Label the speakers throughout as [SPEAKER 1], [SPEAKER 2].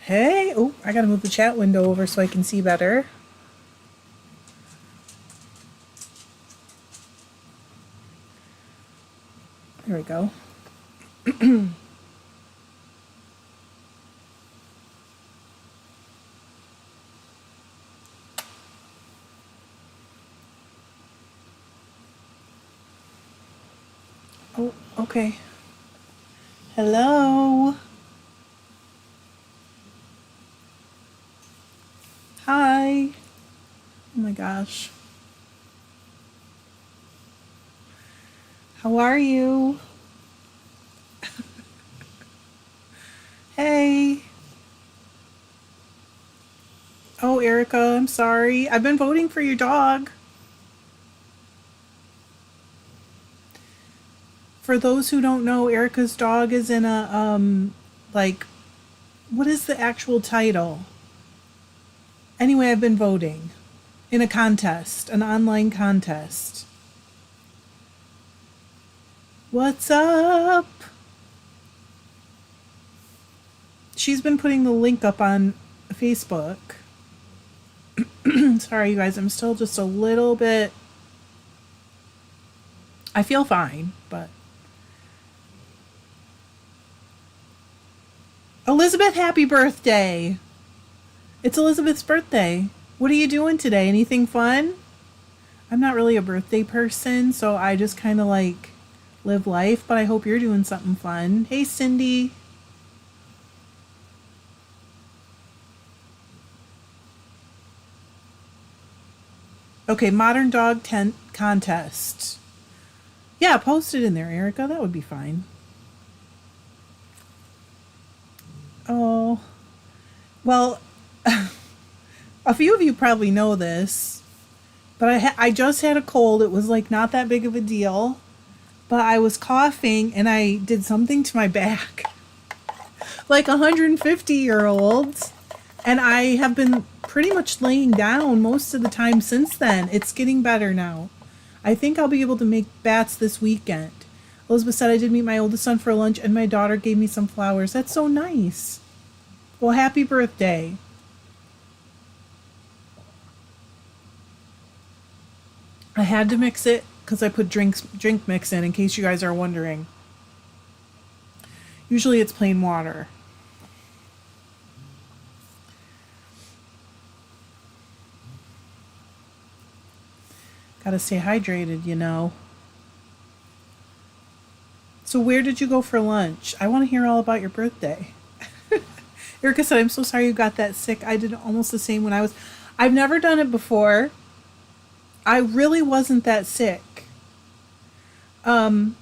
[SPEAKER 1] Hey, oh, I gotta move the chat window over so I can see better. There we go. Oh, okay. Hello. Hi. Oh my gosh. How are you? Hey. Oh, Erica, I'm sorry. I've been voting for your dog. For those who don't know, Erica's dog is in a like what is the actual title? Anyway, I've been voting in a contest, an online contest. What's up? She's been putting the link up on Facebook. Sorry, you guys, I'm still just a little bit. I feel fine, but. Elizabeth, happy birthday! It's Elizabeth's birthday. What are you doing today? Anything fun? I'm not really a birthday person, so I just kind of like live life, but I hope you're doing something fun. Hey, Cindy. Okay, modern dog tent contest. Yeah, post it in there, Erica. That would be fine. Oh, well, a few of you probably know this, but I just had a cold. It was like not that big of a deal, but I was coughing and I did something to my back, like 150-year-olds, and I have been pretty much laying down most of the time since then. It's getting better now. I think I'll be able to make bats this weekend. Elizabeth said I did meet my oldest son for lunch and my daughter gave me some flowers. That's so nice. Well, happy birthday. I had to mix it because I put drink mix in case you guys are wondering. Usually it's plain water. Gotta stay hydrated, you know. So where did you go for lunch? I want to hear all about your birthday. Erica said, I'm so sorry you got that sick. I did almost the same when I've never done it before. I really wasn't that sick. Um,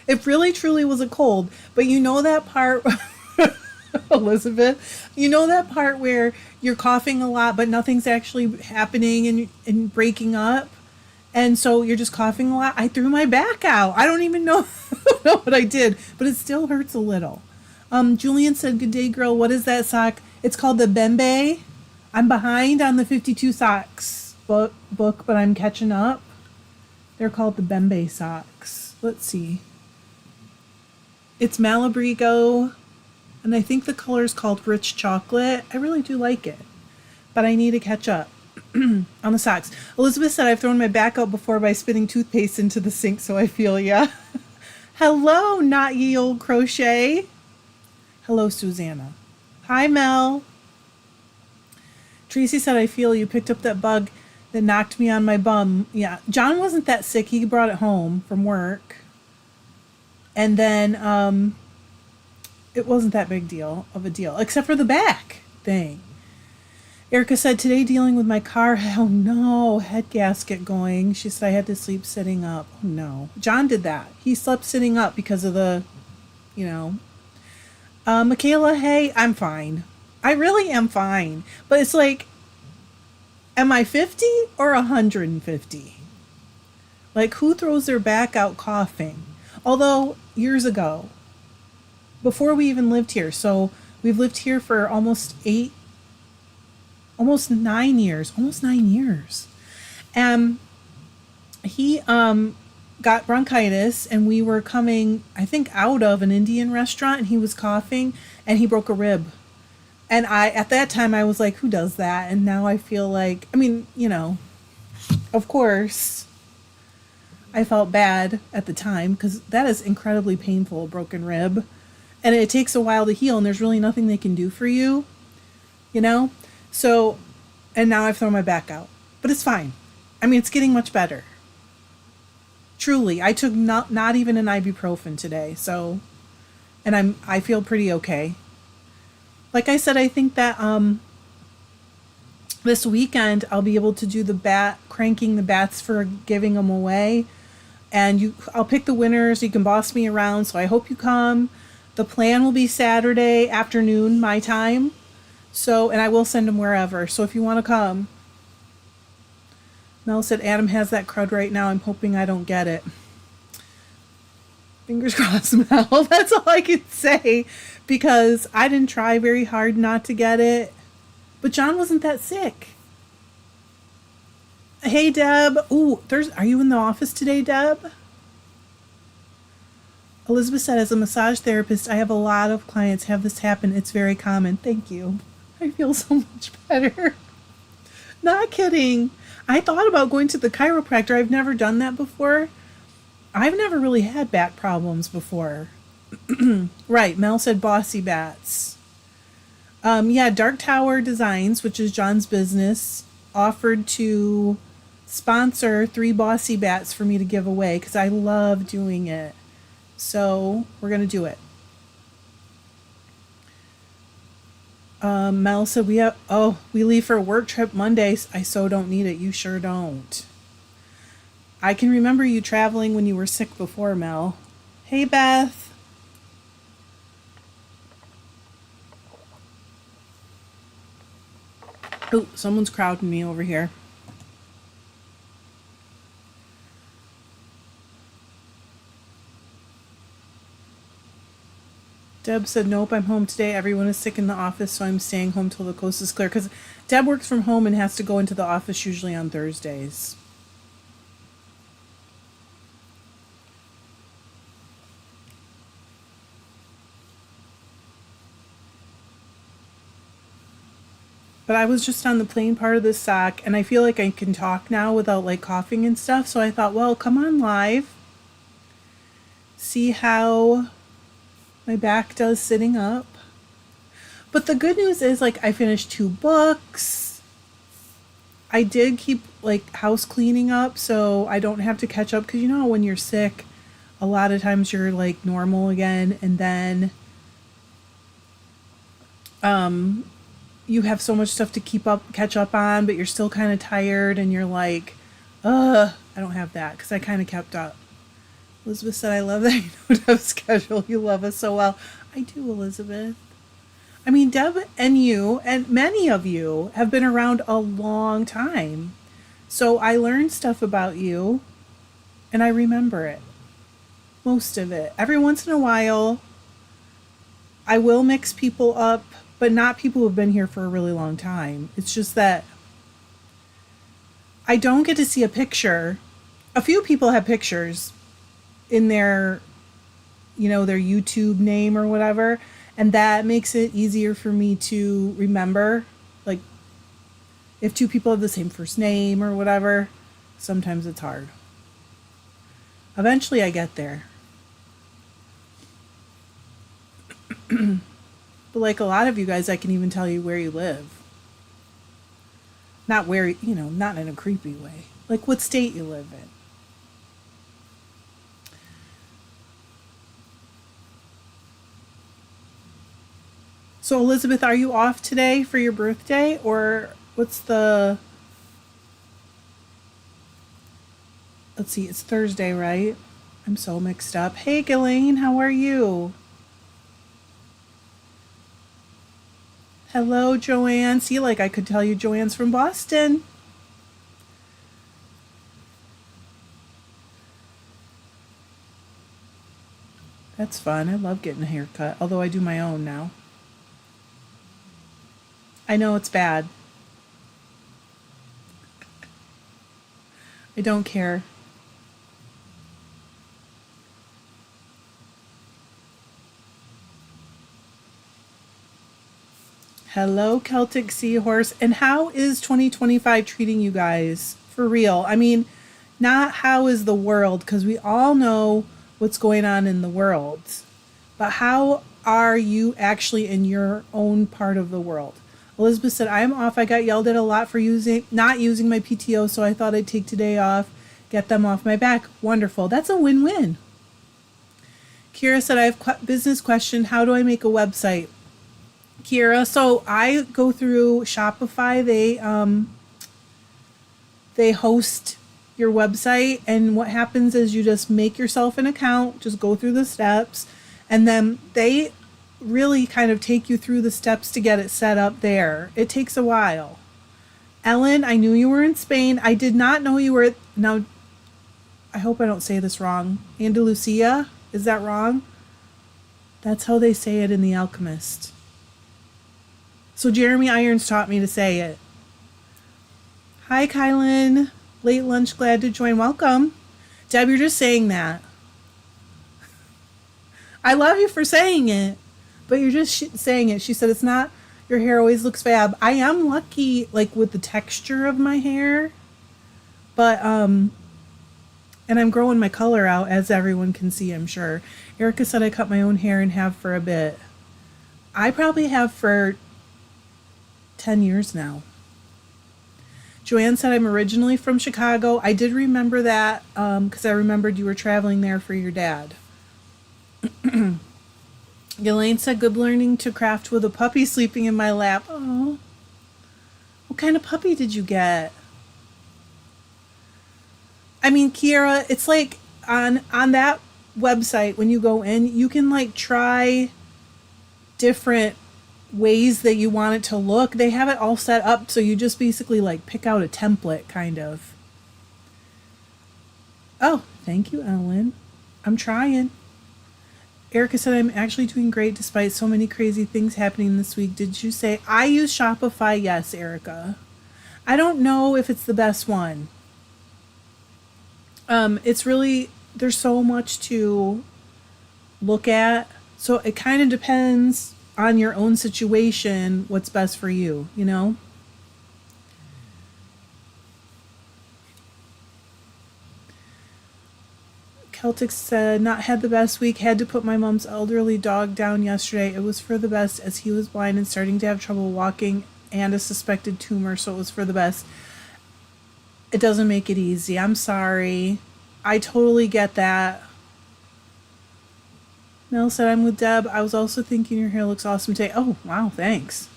[SPEAKER 1] it really truly was a cold. But you know that part, Elizabeth? You know that part where you're coughing a lot, but nothing's actually happening and breaking up? And so you're just coughing a lot. I threw my back out. I don't even know, know what I did, but it still hurts a little. Julian said, good day, girl. What is that sock? It's called the Bembe. I'm behind on the 52 socks book, but I'm catching up. They're called the Bembe socks. Let's see. It's Malabrigo, and I think the color is called Rich Chocolate. I really do like it, but I need to catch up on the socks. Elizabeth said, I've thrown my back out before by spitting toothpaste into the sink, so I feel ya. Hello, not ye old crochet. Hello, Susanna. Hi, Mel. Tracy said, I feel you picked up that bug that knocked me on my bum. Yeah, John wasn't that sick. He brought it home from work. And then it wasn't that big deal of a deal, except for the back thing. Erica said, today dealing with my car. Oh, no, head gasket going. She said I had to sleep sitting up. Oh, no. John did that. He slept sitting up because of the, you know. Michaela, hey, I'm fine. I really am fine. But it's like, am I 50 or 150? Like, who throws their back out coughing? Although, years ago, before we even lived here, so we've lived here for almost 9 years. Almost 9 years. And he got bronchitis, and we were coming, I think, out of an Indian restaurant, and he was coughing, and he broke a rib. And at that time, I was like, who does that? And now I feel like, I mean, of course, I felt bad at the time because that is incredibly painful, a broken rib. And it takes a while to heal, and there's really nothing they can do for you, you know? So, and now I've thrown my back out. But it's fine. I mean, it's getting much better. Truly, I took not even an ibuprofen today, so, and I feel pretty okay. Like I said, I think that this weekend I'll be able to do the cranking the bats for giving them away, and I'll pick the winners. You can boss me around, so I hope you come. The plan will be Saturday afternoon my time, so, and I will send them wherever. So if you want to come. Mel said Adam has that crud right now. I'm hoping I don't get it. Fingers crossed, Mel. That's all I can say, because I didn't try very hard not to get it. But John wasn't that sick. Hey, Deb. Ooh, are you in the office today, Deb? Elizabeth said, as a massage therapist, I have a lot of clients have this happen. It's very common. Thank you. I feel so much better. Not kidding. I thought about going to the chiropractor. I've never done that before. I've never really had back problems before. Right, Mel said bossy bats. Yeah, Dark Tower Designs, which is John's business, offered to sponsor 3 bossy bats for me to give away because I love doing it. So we're going to do it. Mel said we leave for a work trip Monday. I so don't need it. You sure don't. I can remember you traveling when you were sick before, Mel. Hey, Beth. Oh, someone's crowding me over here. Deb said, nope, I'm home today. Everyone is sick in the office, so I'm staying home till the coast is clear. Because Deb works from home and has to go into the office usually on Thursdays. But I was just on the plain part of the sock, and I feel like I can talk now without like coughing and stuff. So I thought, well, come on live. See how my back does sitting up. But the good news is, like, I finished 2 books. I did keep like house cleaning up, so I don't have to catch up, because when you're sick, a lot of times you're like normal again, and then you have so much stuff to catch up on, but you're still kind of tired, and you're like, I don't have that, because I kind of kept up. Elizabeth said, I love that you don't have a schedule. You love us so well. I do, Elizabeth. I mean, Deb and you and many of you have been around a long time. So I learned stuff about you, and I remember it. Most of it. Every once in a while, I will mix people up, but not people who have been here for a really long time. It's just that I don't get to see a picture. A few people have pictures in their YouTube name or whatever, and that makes it easier for me to remember. Like, if 2 people have the same first name or whatever, sometimes it's hard. Eventually I get there. But like a lot of you guys, I can even tell you where you live. Not where, not in a creepy way. Like what state you live in. So Elizabeth, are you off today for your birthday, or what's let's see, it's Thursday, right? I'm so mixed up. Hey, Ghislaine, how are you? Hello, Joanne. See, like I could tell you Joanne's from Boston. That's fun. I love getting a haircut, although I do my own now. I know it's bad. I don't care. Hello, Celtic Seahorse. And how is 2025 treating you guys? For real. I mean, not how is the world, because we all know what's going on in the world. But how are you actually in your own part of the world? Elizabeth said, I'm off. I got yelled at a lot for not using my PTO, so I thought I'd take today off, get them off my back. Wonderful. That's a win-win. Kira said, I have business question. How do I make a website? Kira, so I go through Shopify. They host your website, and what happens is you just make yourself an account, just go through the steps, and then they really kind of take you through the steps to get it set up there. It takes a while. Ellen, I knew you were in Spain. I did not know you were now. I hope I don't say this wrong. Andalusia? Is that wrong? That's how they say it in The Alchemist. So Jeremy Irons taught me to say it. Hi, Kylan. Late lunch, glad to join. Welcome. Deb, you're just saying that. I love you for saying it, but you're just saying it. She said it's not, your hair always looks fab. I am lucky, like, with the texture of my hair, but, and I'm growing my color out, as everyone can see, I'm sure. Erica said I cut my own hair and have for a bit. I probably have for 10 years now. Joanne said I'm originally from Chicago. I did remember that because I remembered you were traveling there for your dad. Elaine said, good learning to craft with a puppy sleeping in my lap. Oh, what kind of puppy did you get? I mean, Kiera, it's like on that website, when you go in, you can like try different ways that you want it to look. They have it all set up, so you just basically like pick out a template, kind of. Oh, thank you, Ellen. I'm trying. Erica said, I'm actually doing great despite so many crazy things happening this week. Did you say I use Shopify? Yes, Erica. I don't know if it's the best one. It's really, there's so much to look at. So it kind of depends on your own situation, what's best for you, you know? Celtic said, not had the best week. Had to put my mom's elderly dog down yesterday. It was for the best as he was blind and starting to have trouble walking and a suspected tumor, so it was for the best. It doesn't make it easy. I'm sorry. I totally get that. Mel said, I'm with Deb. I was also thinking your hair looks awesome today. Oh, wow, thanks.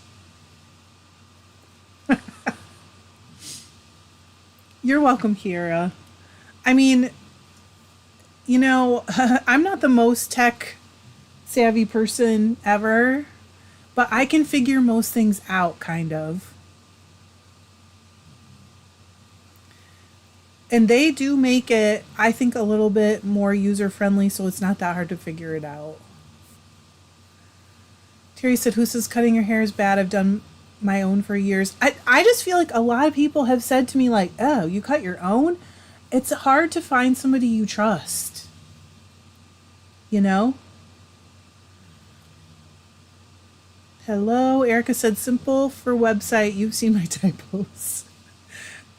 [SPEAKER 1] You're welcome, Kira. I mean, you know, I'm not the most tech savvy person ever, but I can figure most things out, kind of. And they do make it, I think, a little bit more user-friendly, so it's not that hard to figure it out. Terry said, who says cutting your hair is bad? I've done my own for years. I just feel like a lot of people have said to me, like, oh, you cut your own? It's hard to find somebody you trust. You know? Hello, Erica said, simple for website. You've seen my typos.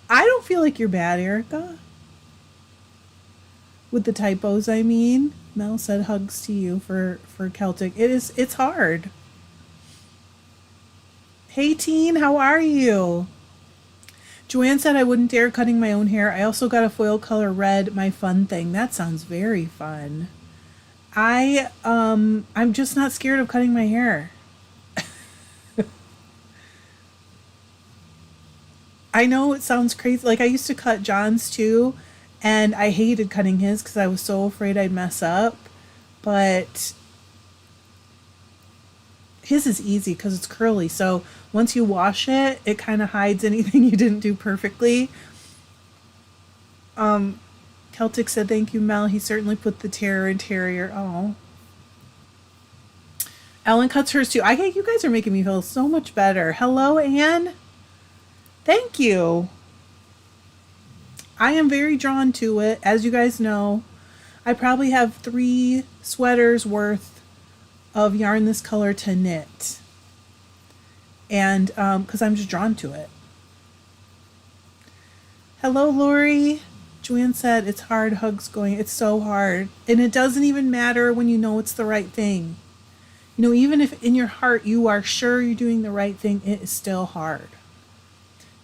[SPEAKER 1] I don't feel like you're bad, Erica. With the typos, I mean. Mel said hugs to you for Celtic. It's hard. Hey, teen, how are you? Joanne said I wouldn't dare cutting my own hair. I also got a foil color red, my fun thing. That sounds very fun. I'm just not scared of cutting my hair. I know it sounds crazy. Like, I used to cut John's too, and I hated cutting his because I was so afraid I'd mess up. But his is easy because it's curly. So once you wash it, it kind of hides anything you didn't do perfectly. Celtic said, thank you, Mel. He certainly put the terror in Terrier. Oh. Ellen cuts hers too. You guys are making me feel so much better. Hello, Anne. Thank you. I am very drawn to it. As you guys know, I probably have 3 sweaters worth of yarn this color to knit. And because I'm just drawn to it. Hello, Lori. Joanne said, it's hard, hugs going. It's so hard. And it doesn't even matter when you know it's the right thing. You know, even if in your heart you are sure you're doing the right thing, it is still hard.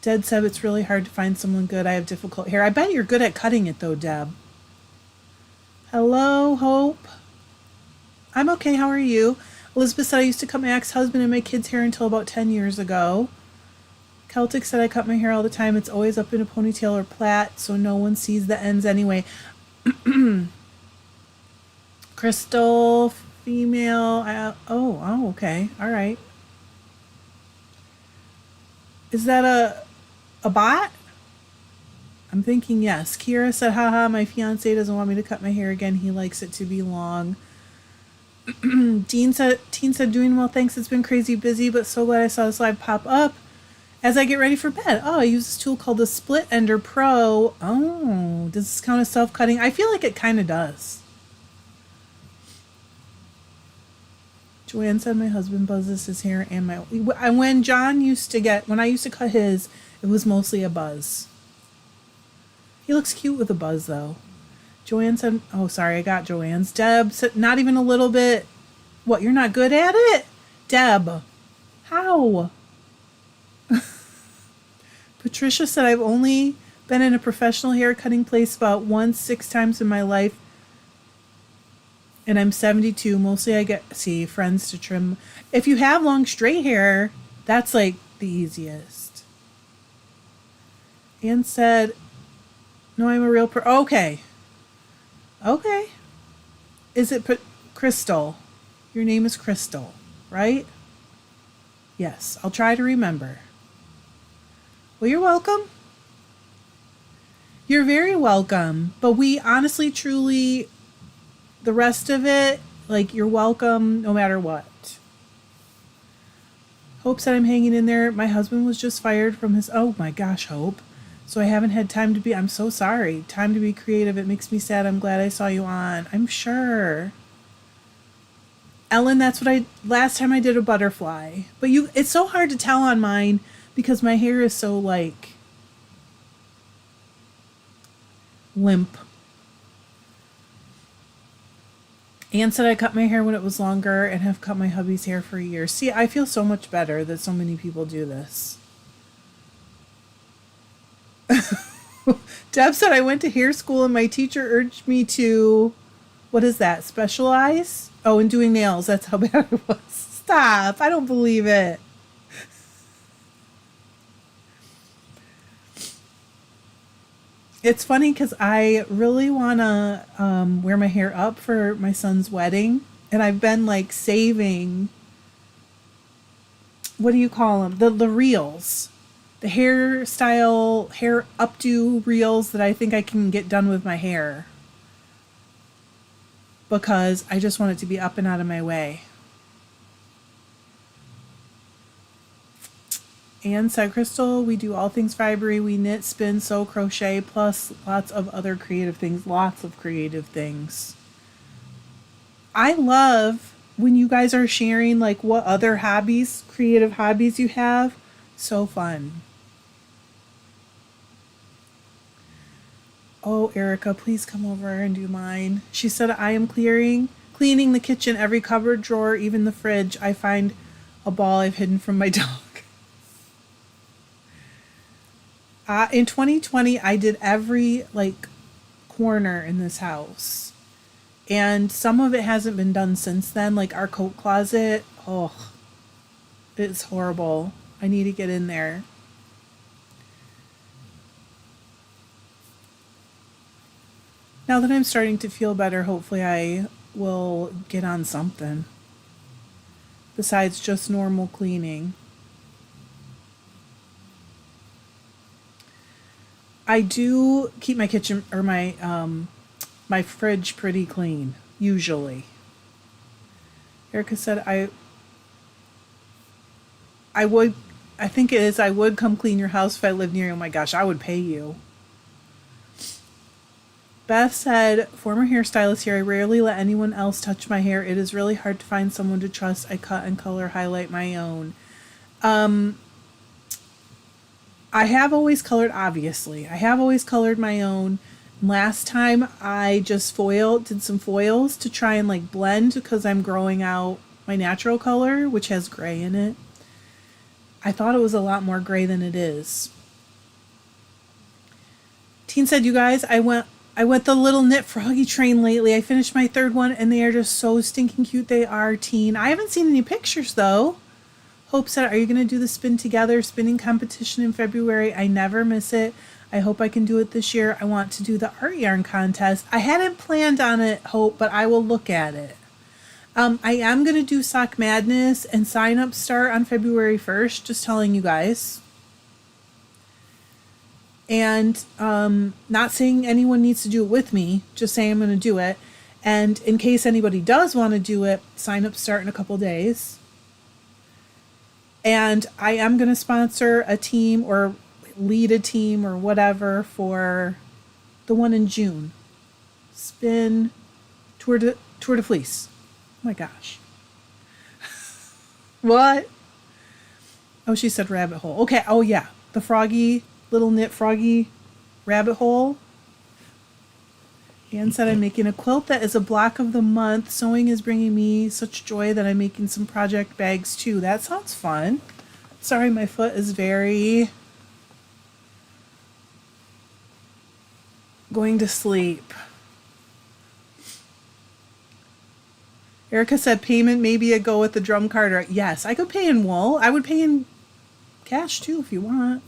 [SPEAKER 1] Deb said, it's really hard to find someone good. I have difficult hair. I bet you're good at cutting it, though, Deb. Hello, Hope. I'm okay. How are you? Elizabeth said, I used to cut my ex-husband and my kids' hair until about 10 years ago. Celtic said, I cut my hair all the time. It's always up in a ponytail or plait, so no one sees the ends anyway. Crystal, female. Okay. All right. Is that a bot? I'm thinking yes. Kira said, haha, my fiance doesn't want me to cut my hair again. He likes it to be long. Teen said, doing well, thanks. It's been crazy busy, but so glad I saw this live pop up as I get ready for bed. Oh, I use this tool called the Split Ender Pro. Oh, does this count as self-cutting? I feel like it kind of does. Joanne said my husband buzzes his hair and when I used to cut his, it was mostly a buzz. He looks cute with a buzz though. Joanne said, oh, sorry, I got Joanne's. Deb said, not even a little bit. What, you're not good at it? Deb, how? Patricia said, I've only been in a professional hair cutting place about 6 times in my life. And I'm 72. Mostly I get, friends to trim. If you have long straight hair, that's like the easiest. Anne said, no, I'm a real Okay. Is it Crystal? Your name is Crystal, right? Yes, I'll try to remember. Well, you're welcome. You're very welcome. But we honestly, truly, the rest of it, like, you're welcome no matter what. Hope said I'm hanging in there. My husband was just fired from his... Oh my gosh, Hope. So I haven't had time to be... I'm so sorry. Time to be creative. It makes me sad. I'm glad I saw you on. I'm sure. Ellen, that's what last time I did a butterfly. But it's so hard to tell on mine because my hair is so, like, limp. Anne said I cut my hair when it was longer and have cut my hubby's hair for a year. See, I feel so much better that so many people do this. Deb said I went to hair school and my teacher urged me to, what is that, specialize? Oh, in doing nails. That's how bad it was. Stop. I don't believe it. It's funny because I really want to wear my hair up for my son's wedding. And I've been like saving, what do you call them? The reels. The hairstyle, hair updo reels that I think I can get done with my hair. Because I just want it to be up and out of my way. Anne said, Crystal, we do all things Fibre. We knit, spin, sew, crochet, plus lots of other creative things. Lots of creative things. I love when you guys are sharing like what other hobbies, creative hobbies you have. So fun. Oh, Erica, please come over and do mine. She said, I am cleaning the kitchen, every cupboard, drawer, even the fridge. I find a ball I've hidden from my dog. In 2020, I did every like corner in this house. And some of it hasn't been done since then. Like our coat closet. Oh, it's horrible. I need to get in there. Now that I'm starting to feel better, hopefully I will get on something besides just normal cleaning. I do keep my kitchen or my fridge pretty clean, usually. Erica said I would come clean your house if I lived near you. Oh my gosh, I would pay you. Beth said, former hairstylist here. I rarely let anyone else touch my hair. It is really hard to find someone to trust. I cut and color highlight my own. I have always colored, obviously. I have always colored my own. Last time I just did some foils to try and like blend because I'm growing out my natural color, which has gray in it. I thought it was a lot more gray than it is. Teen said, you guys, I went the little knit froggy train lately. I finished my third one and they are just so stinking cute. They are, Teen. I haven't seen any pictures though. Hope said, are you going to do the spin together spinning competition in February? I never miss it. I hope I can do it this year. I want to do the art yarn contest. I hadn't planned on it, Hope, but I will look at it. I am going to do Sock Madness and sign up start on February 1st, just telling you guys. And not saying anyone needs to do it with me, just saying I'm going to do it. And in case anybody does want to do it, sign up start in a couple days. And I am going to sponsor a team or lead a team or whatever for the one in June. Spin Tour de Fleece. Oh my gosh. What? Oh, she said rabbit hole. Okay. Oh yeah. The froggy, little knit froggy rabbit hole. Anne said, I'm making a quilt that is a block of the month. Sewing is bringing me such joy that I'm making some project bags too. That sounds fun. Sorry, my foot is very going to sleep. Erica said payment maybe a go with the drum card. Yes, I could pay in wool. I would pay in cash too if you want.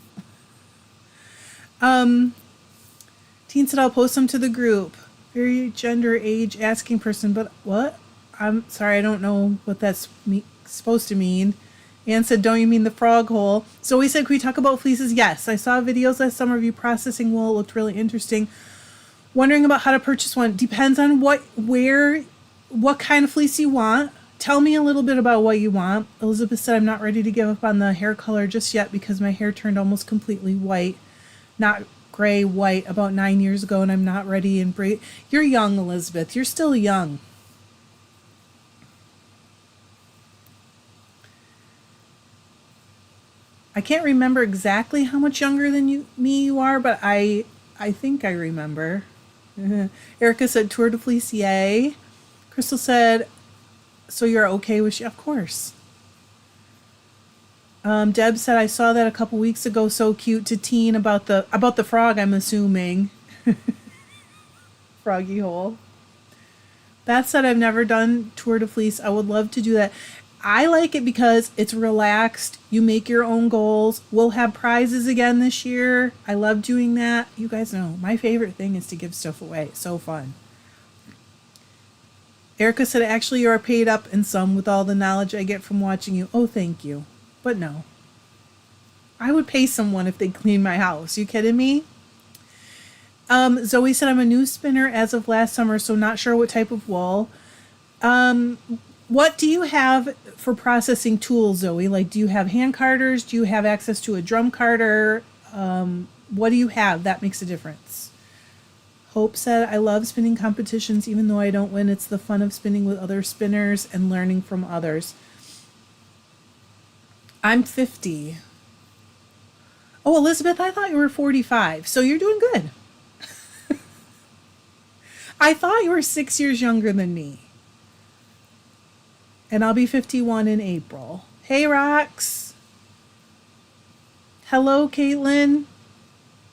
[SPEAKER 1] Teen said I'll post them to the group. Very gender age asking person, but what? I'm sorry, I don't know what that's supposed to mean. Anne said, don't you mean the frog hole? Zoe said, can we talk about fleeces? Yes, I saw videos last summer of you processing wool. It looked really interesting. Wondering about how to purchase one. Depends on what kind of fleece you want. Tell me a little bit about what you want. Elizabeth said, I'm not ready to give up on the hair color just yet because my hair turned almost completely white. Not gray, white about 9 years ago, and I'm not ready and You're young, Elizabeth. You're still young. I can't remember exactly how much younger than you are, but I think I remember. Erica said Tour de Fleece, yay. Crystal said, so you're okay with of course. Deb said, I saw that a couple weeks ago. So cute to Teen about the frog, I'm assuming. Froggy hole. Beth said, I've never done Tour de Fleece. I would love to do that. I like it because it's relaxed. You make your own goals. We'll have prizes again this year. I love doing that. You guys know my favorite thing is to give stuff away. It's so fun. Erica said, actually, you are paid up in some with all the knowledge I get from watching you. Oh, thank you. But no. I would pay someone if they clean my house. You kidding me? Zoe said, I'm a new spinner as of last summer, so not sure what type of wool. What do you have for processing tools, Zoe? Like, do you have hand carders? Do you have access to a drum carder? What do you have? That makes a difference. Hope said, I love spinning competitions. Even though I don't win, it's the fun of spinning with other spinners and learning from others. I'm 50. Oh, Elizabeth, I thought you were 45. So you're doing good. I thought you were 6 years younger than me. And I'll be 51 in April. Hey, Rox. Hello, Caitlin.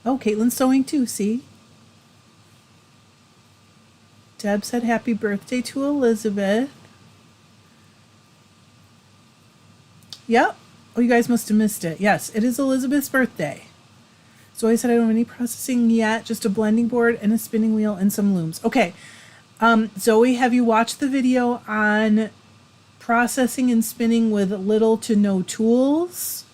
[SPEAKER 1] Oh, Caitlin's sewing too, see? Deb said happy birthday to Elizabeth. Yep. Oh, you guys must have missed it. Yes, it is Elizabeth's birthday. So I said I don't have any processing yet, just a blending board and a spinning wheel and some looms. Okay. Zoe, have you watched the video on processing and spinning with little to no tools?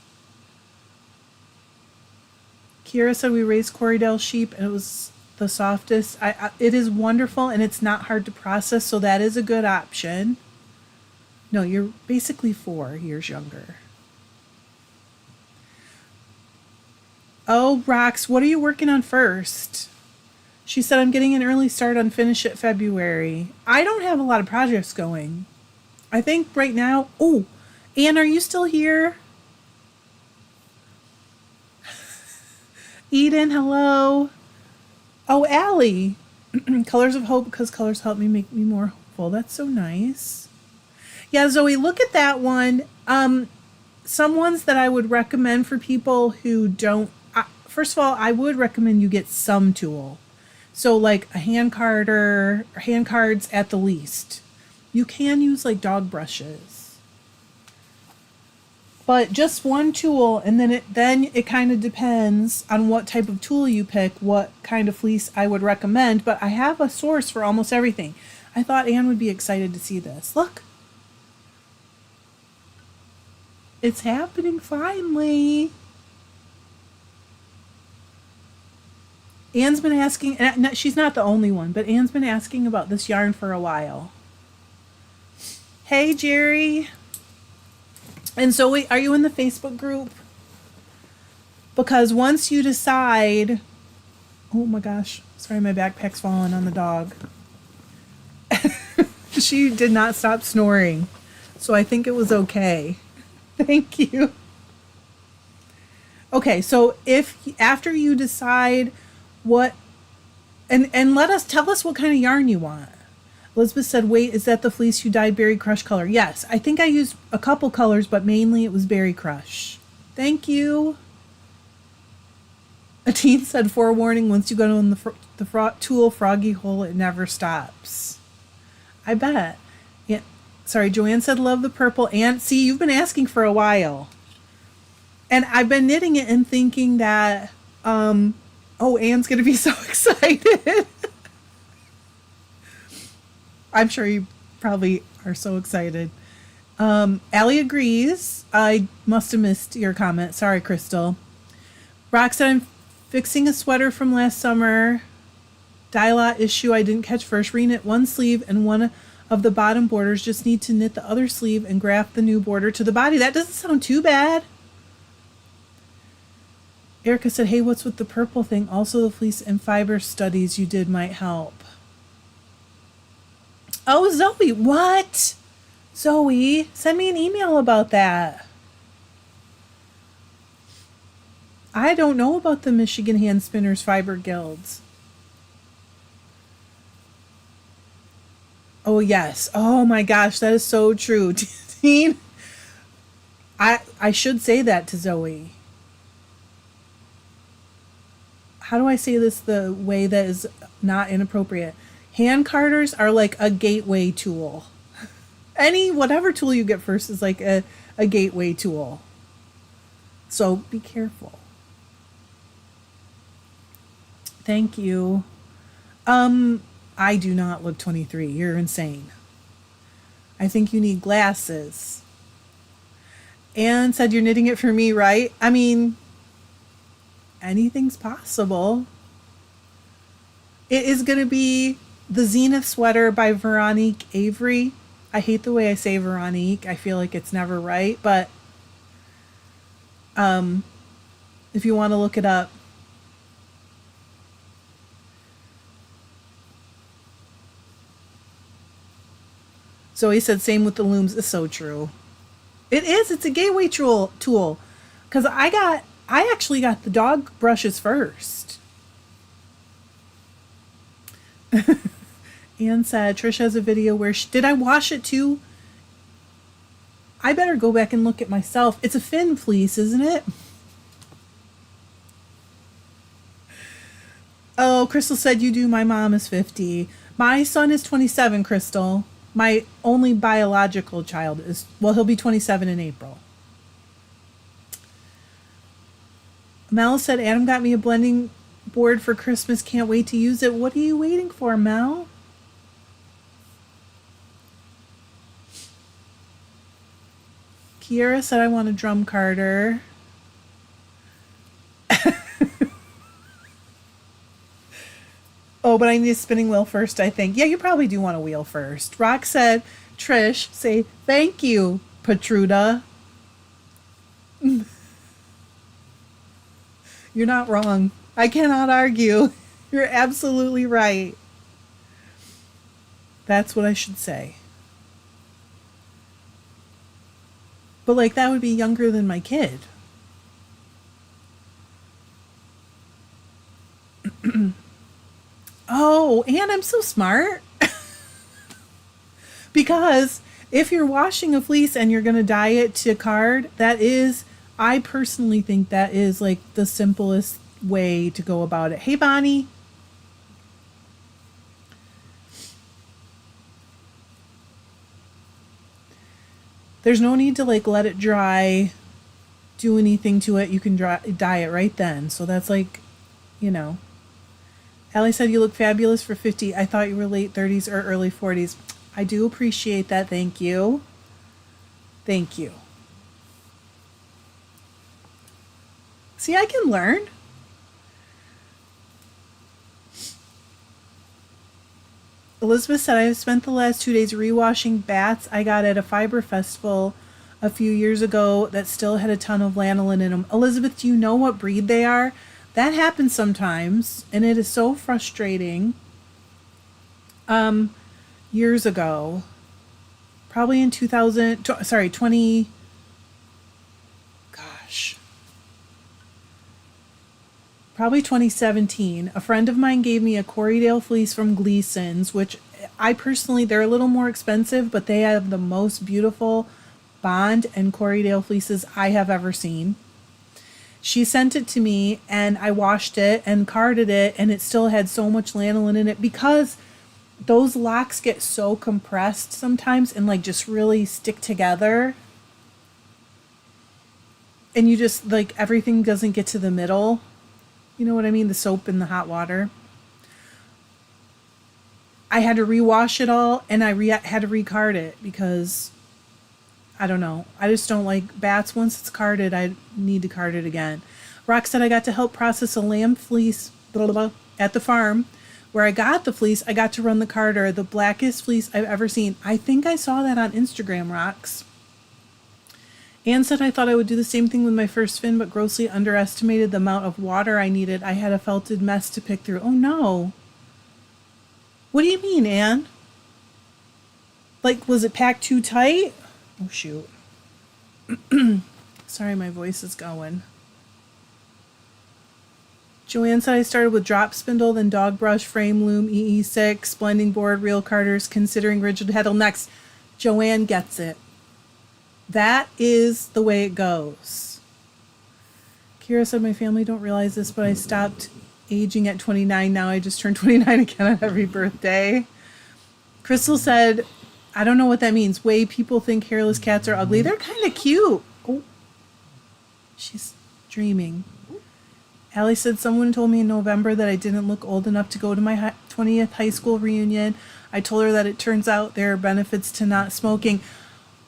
[SPEAKER 1] Kira said we raised Corriedale sheep and it was the softest. It is wonderful and it's not hard to process, so that is a good option. No, you're basically 4 years younger. Oh, Rox, what are you working on first? She said, I'm getting an early start on Finish It February. I don't have a lot of projects going. I think right now... Oh, Anne, are you still here? Eden, hello. Oh, Allie. Colors of Hope, because colors help me make me more hopeful. That's so nice. Yeah, Zoe, look at that one. Some ones that I would recommend for people who don't. First of all, I would recommend you get some tool. So, like a hand carder, or hand cards at the least. You can use like dog brushes, but just one tool, and then it kind of depends on what type of tool you pick, what kind of fleece I would recommend. But I have a source for almost everything. I thought Anne would be excited to see this. Look, it's happening finally. Anne's been asking, and she's not the only one, but Anne's been asking about this yarn for a while. Hey, Jerry. And Zoe, are you in the Facebook group? Because once you decide, oh my gosh, sorry, my backpack's falling on the dog. She did not stop snoring, so I think it was okay. Thank you. Okay, so if after you decide what, and tell us what kind of yarn you want. Elizabeth said, wait, is that the fleece you dyed Berry Crush color? Yes, I think I used a couple colors, but mainly it was Berry Crush. Thank you. A teen said, forewarning, once you go in the tool froggy hole, it never stops. I bet. Yeah. Sorry, Joanne said, love the purple. And see, you've been asking for a while. And I've been knitting it and thinking that, oh, Anne's going to be so excited. I'm sure you probably are so excited. Allie agrees. I must have missed your comment. Sorry, Crystal. Rock said, I'm fixing a sweater from last summer. Dye-lot issue I didn't catch first. Reknit one sleeve and one of the bottom borders. Just need to knit the other sleeve and graft the new border to the body. That doesn't sound too bad. Erica said, hey, what's with the purple thing? Also, the fleece and fiber studies you did might help. Oh, Zoe, what? Zoe, send me an email about that. I don't know about the Michigan Hand Spinners Fiber Guilds. Oh, yes. Oh, my gosh, that is so true. Dean, I should say that to Zoe. How do I say this the way that is not inappropriate? Hand carders are like a gateway tool. Whatever tool you get first is like a gateway tool. So be careful. Thank you. I do not look 23. You're insane. I think you need glasses. Anne said you're knitting it for me, right? I mean, anything's possible. It is going to be the Zenith sweater by Veronique Avery. I hate the way I say Veronique. I feel like it's never right, but if you want to look it up. So he said same with the looms. It's so true. It is. It's a gateway tool. Because I actually got the dog brushes first. Anne said, Trish has a video where did I wash it too? I better go back and look at myself. It's a fin fleece, isn't it? Oh, Crystal said you do. My mom is 50. My son is 27, Crystal. My only biological child he'll be 27 in April. Mel said, Adam got me a blending board for Christmas. Can't wait to use it. What are you waiting for, Mel? Kiera said, I want a drum carder. Oh, but I need a spinning wheel first, I think. Yeah, you probably do want a wheel first. Rock said, Trish, say thank you, Patruda. You're not wrong. I cannot argue. You're absolutely right. That's what I should say. But like that would be younger than my kid. Oh, and I'm so smart. Because if you're washing a fleece and you're going to dye it to card, I personally think that is like the simplest way to go about it. Hey, Bonnie. There's no need to like let it dry, do anything to it. You can dye it right then. So that's like, you know. Allie said you look fabulous for 50. I thought you were late 30s or early 40s. I do appreciate that. Thank you. Thank you. See, I can learn. Elizabeth said, I've spent the last 2 days rewashing bats I got at a Fibre festival a few years ago that still had a ton of lanolin in them. Elizabeth, do you know what breed they are? That happens sometimes, and it is so frustrating. Years ago, probably in 20, gosh, probably 2017, a friend of mine gave me a Corriedale fleece from Gleason's, which I personally, they're a little more expensive, but they have the most beautiful bond and Corriedale fleeces I have ever seen. She sent it to me and I washed it and carded it, and it still had so much lanolin in it because those locks get so compressed sometimes and like just really stick together. And you just like everything doesn't get to the middle. You know what I mean? The soap in the hot water. I had to rewash it all, and I had to recard it because I don't know. I just don't like bats. Once it's carded, I need to card it again. Rock said I got to help process a lamb fleece at the farm where I got the fleece. I got to run the carder, the blackest fleece I've ever seen. I think I saw that on Instagram, Rocks. Anne said I thought I would do the same thing with my first fin, but grossly underestimated the amount of water I needed. I had a felted mess to pick through. Oh no. What do you mean, Anne? Like, was it packed too tight? Oh shoot. Sorry, my voice is going. Joanne said I started with drop spindle, then dog brush, frame loom, EE6, blending board, reel carders, considering rigid heddle next. Joanne gets it. That is the way it goes. Kira said my family don't realize this, but I stopped aging at 29. Now I just turned 29 again on every birthday. Crystal said, I don't know what that means. Way people think hairless cats are ugly. They're kind of cute. Oh, she's dreaming. Allie said someone told me in November that I didn't look old enough to go to my 20th high school reunion. I told her that it turns out there are benefits to not smoking.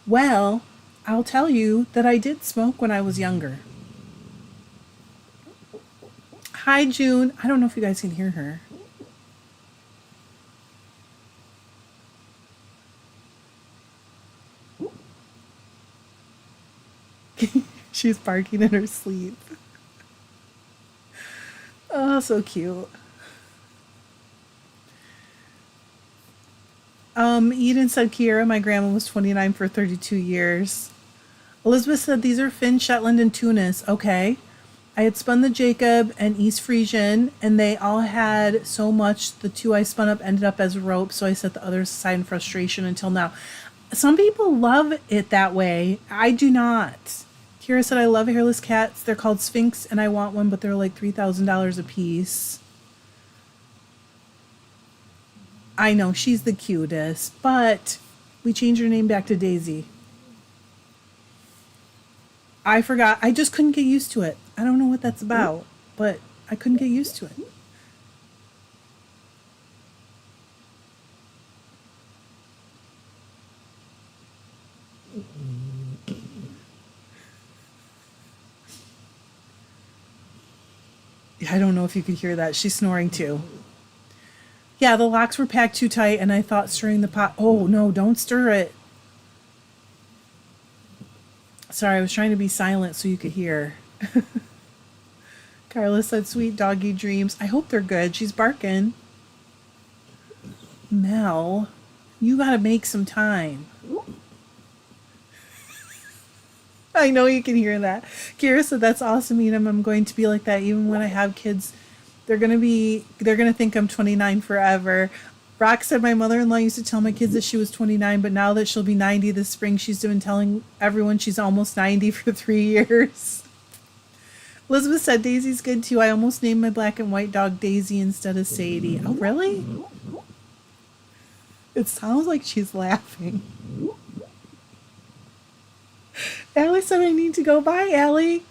[SPEAKER 1] Well, I'll tell you that I did smoke when I was younger. Hi, June. I don't know if you guys can hear her. She's barking in her sleep. Oh, so cute. Eden said, Kiera, my grandma was 29 for 32 years. Elizabeth said, these are Finn, Shetland, and Tunis. Okay. I had spun the Jacob and East Frisian, and they all had so much. The two I spun up ended up as rope, so I set the others aside in frustration until now. Some people love it that way. I do not. Kira said, I love hairless cats. They're called Sphinx, and I want one, but they're like $3,000 a piece. I know, she's the cutest, but we changed her name back to Daisy. I forgot. I just couldn't get used to it. I don't know what that's about, but I couldn't get used to it. I don't know if you could hear that. She's snoring too. Yeah, the locks were packed too tight, and I thought stirring the pot. Oh, no, don't stir it. Sorry, I was trying to be silent so you could hear. Carla said, sweet doggy dreams. I hope they're good. She's barking. Mel, you gotta make some time. I know you can hear that. Kira said, that's awesome, Edom. I'm going to be like that even when I have kids They're gonna think I'm 29 forever. Brock said my mother-in-law used to tell my kids that she was 29, but now that she'll be 90 this spring, she's been telling everyone she's almost 90 for 3 years. Elizabeth said Daisy's good too. I almost named my black and white dog Daisy instead of Sadie. Oh, really? It sounds like she's laughing. Allie said I need to go. Bye, Allie.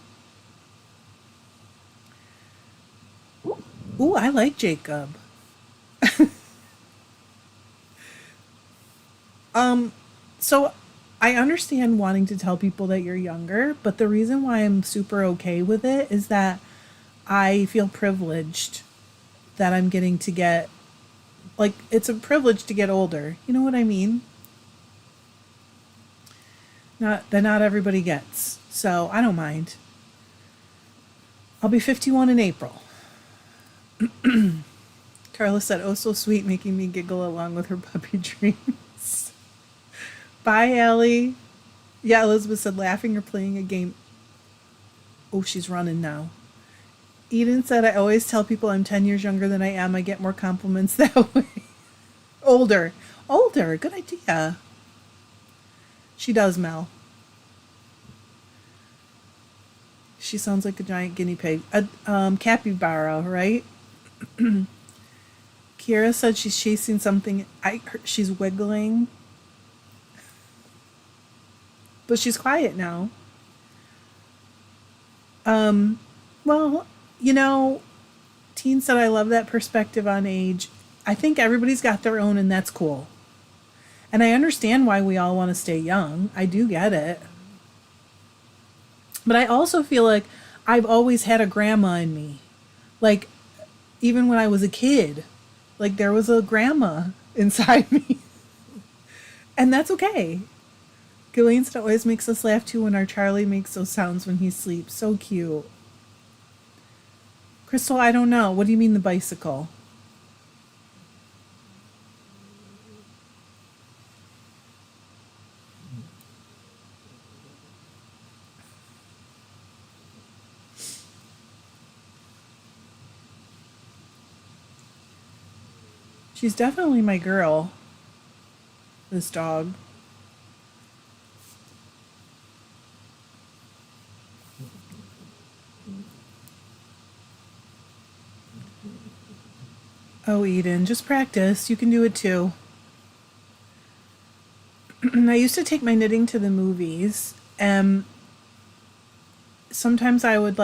[SPEAKER 1] Ooh, I like Jacob. So I understand wanting to tell people that you're younger, but the reason why I'm super okay with it is that I feel privileged that I'm getting to get, like, it's a privilege to get older. You know what I mean? Not everybody gets. So I don't mind. I'll be 51 in April. Carla said, oh, so sweet, making me giggle along with her puppy dreams. Bye, Ellie. Yeah, Elizabeth said, laughing or playing a game. Oh, she's running now. Eden said, I always tell people I'm 10 years younger than I am. I get more compliments that way. Older. Good idea. She does, Mel. She sounds like a giant guinea pig. Capybara, right? Kira said she's chasing something. She's wiggling. But she's quiet now. Well, Teen said I love that perspective on age. I think everybody's got their own, and that's cool. And I understand why we all want to stay young. I do get it. But I also feel like I've always had a grandma in me. Like, even when I was a kid, like, there was a grandma inside me. And that's okay. Gillian said always makes us laugh too when our Charlie makes those sounds when he sleeps. So cute. Crystal, I don't know. What do you mean the bicycle? She's definitely my girl, this dog. Oh, Eden, just practice. You can do it too. I used to take my knitting to the movies, and sometimes I would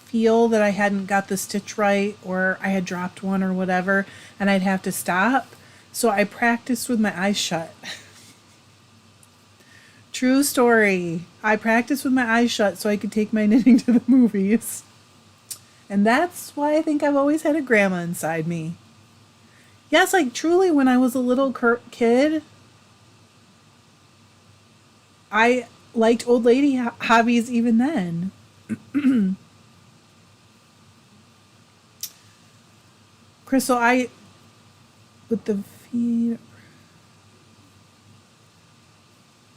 [SPEAKER 1] feel that I hadn't got the stitch right or I had dropped one or whatever, and I'd have to stop. So I practiced with my eyes shut. True story. I practiced with my eyes shut so I could take my knitting to the movies. And that's why I think I've always had a grandma inside me. Yes, truly, when I was a little kid, I liked old lady hobbies even then. Crystal, with the feet.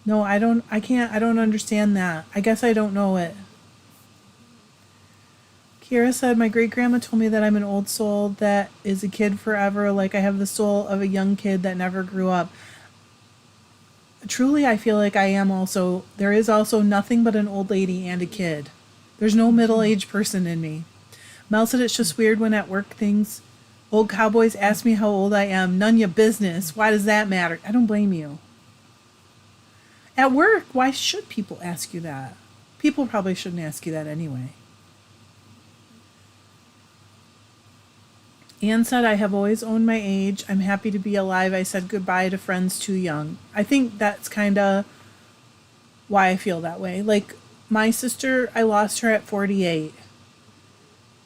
[SPEAKER 1] No, I don't understand that. I guess I don't know it. Kira said, my great-grandma told me that I'm an old soul that is a kid forever, like I have the soul of a young kid that never grew up. Truly, I feel like I am also. There is also nothing but an old lady and a kid. There's no middle-aged person in me. Mel said it's just weird when at work old cowboys ask me how old I am. None your business. Why does that matter? I don't blame you. At work, why should people ask you that? People probably shouldn't ask you that anyway. Anne said, I have always owned my age. I'm happy to be alive. I said goodbye to friends too young. I think that's kind of why I feel that way. My sister, I lost her at 48.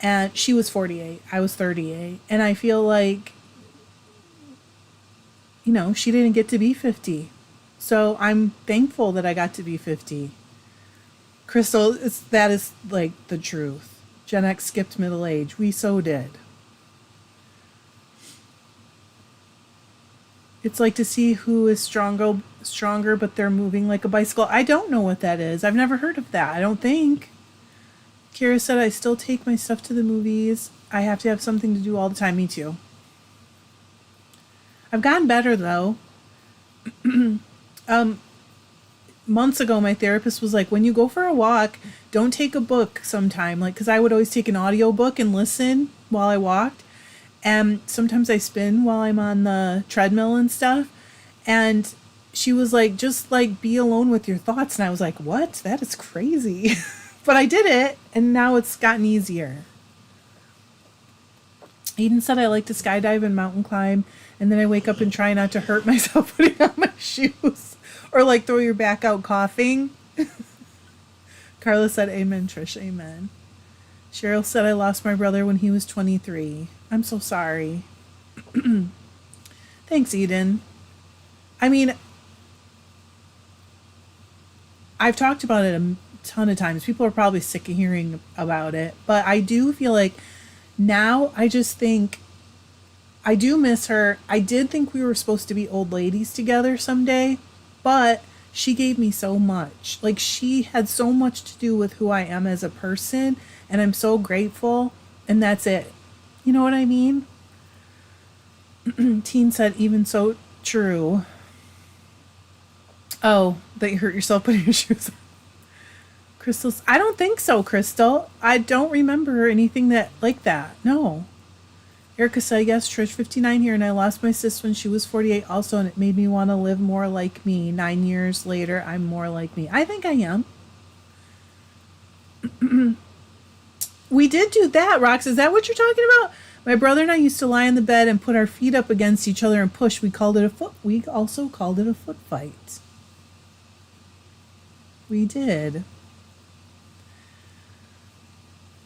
[SPEAKER 1] And she was 48. I was 38. And I feel like, she didn't get to be 50. So I'm thankful that I got to be 50. Crystal, that is the truth. Gen X skipped middle age. We so did. It's like to see who is stronger, but they're moving like a bicycle. I don't know what that is. I've never heard of that. I don't think. Kira said, I still take my stuff to the movies. I have to have something to do all the time. Me too. I've gotten better though. um, Months ago, my therapist was like, when you go for a walk, don't take a book sometime. Like, because I would always take an audio book and listen while I walked. And sometimes I spin while I'm on the treadmill and stuff. And she was like, just like be alone with your thoughts. And I was like, what? That is crazy. But I did it, and now it's gotten easier. Eden said I like to skydive and mountain climb, and then I wake up and try not to hurt myself putting on my shoes. Or like throw your back out coughing. Carla said, amen, Trish, amen. Cheryl said I lost my brother when he was 23. I'm so sorry. Thanks, Eden. I mean, I've talked about it a ton of times. People are probably sick of hearing about it. But I do feel like now I just think I do miss her. I did think we were supposed to be old ladies together someday. But she gave me so much. Like, she had so much to do with who I am as a person. And I'm so grateful. And that's it. You know what I mean? Teen said, even so true. Oh, that you hurt yourself putting your shoes on. Crystal's, I don't think so, Crystal. I don't remember anything that like that. No. Erica said, yes, Trish, 59 here, and I lost my sis when she was 48 also, and it made me want to live more like me. 9 years later, I'm more like me. I think I am. We did do that, Rox. Is that what you're talking about? My brother and I used to lie in the bed and put our feet up against each other and push. We also called it a foot fight. We did.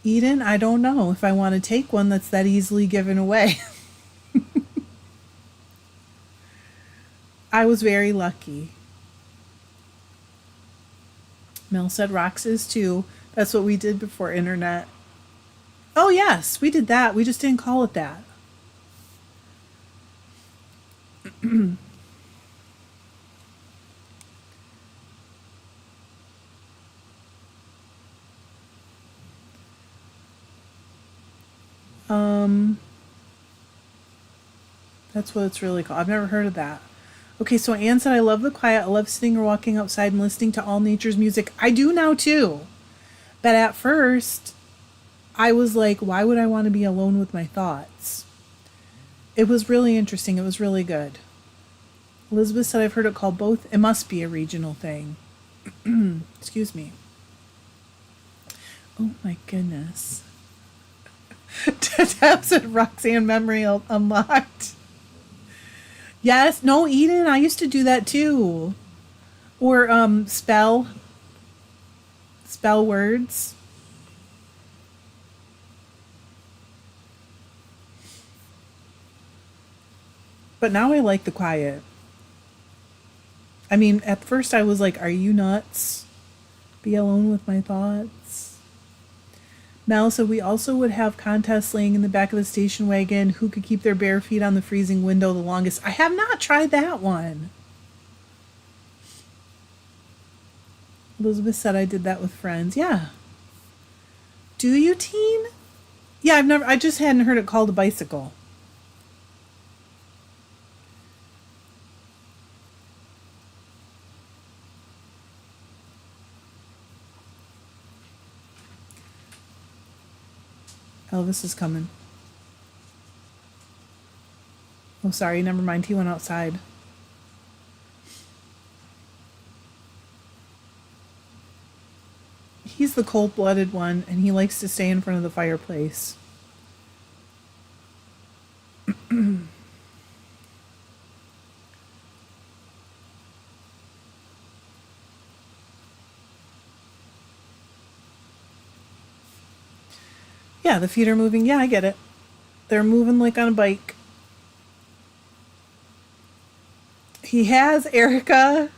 [SPEAKER 1] Eden, I don't know if I want to take one that's that easily given away. I was very lucky. Mel said Rox is too. That's what we did before internet. Oh, yes, we did that. We just didn't call it that. That's what it's really called. I've never heard of that. Okay, so Anne said, I love the quiet. I love sitting or walking outside and listening to all nature's music. I do now, too. But at first, I was like, why would I want to be alone with my thoughts? It was really interesting. It was really good. Elizabeth said, I've heard it called both. It must be a regional thing. Excuse me. Oh, my goodness. Tab said, Roxanne memory unlocked. Yes. No, Eden, I used to do that too. Or spell words. But now I like the quiet. I mean, at first I was like, are you nuts? Be alone with my thoughts. Mel said we also would have contests laying in the back of the station wagon who could keep their bare feet on the freezing window the longest. I have not tried that one. Elizabeth said I did that with friends. Yeah. Do you, teen? Yeah, I just hadn't heard it called a bicycle. Elvis is coming. Oh, sorry, never mind. He went outside. He's the cold-blooded one, and he likes to stay in front of the fireplace. Yeah, the feet are moving. Yeah, I get it. They're moving like on a bike. He has, Erica.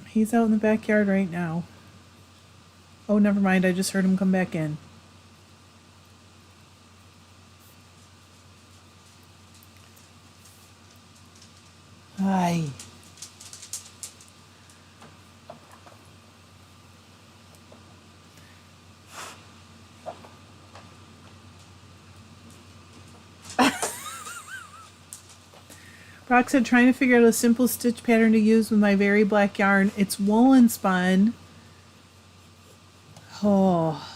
[SPEAKER 1] He's out in the backyard right now. Oh, never mind. I just heard him come back in. Hi. Brock said, trying to figure out a simple stitch pattern to use with my very black yarn. It's woolen spun. Oh.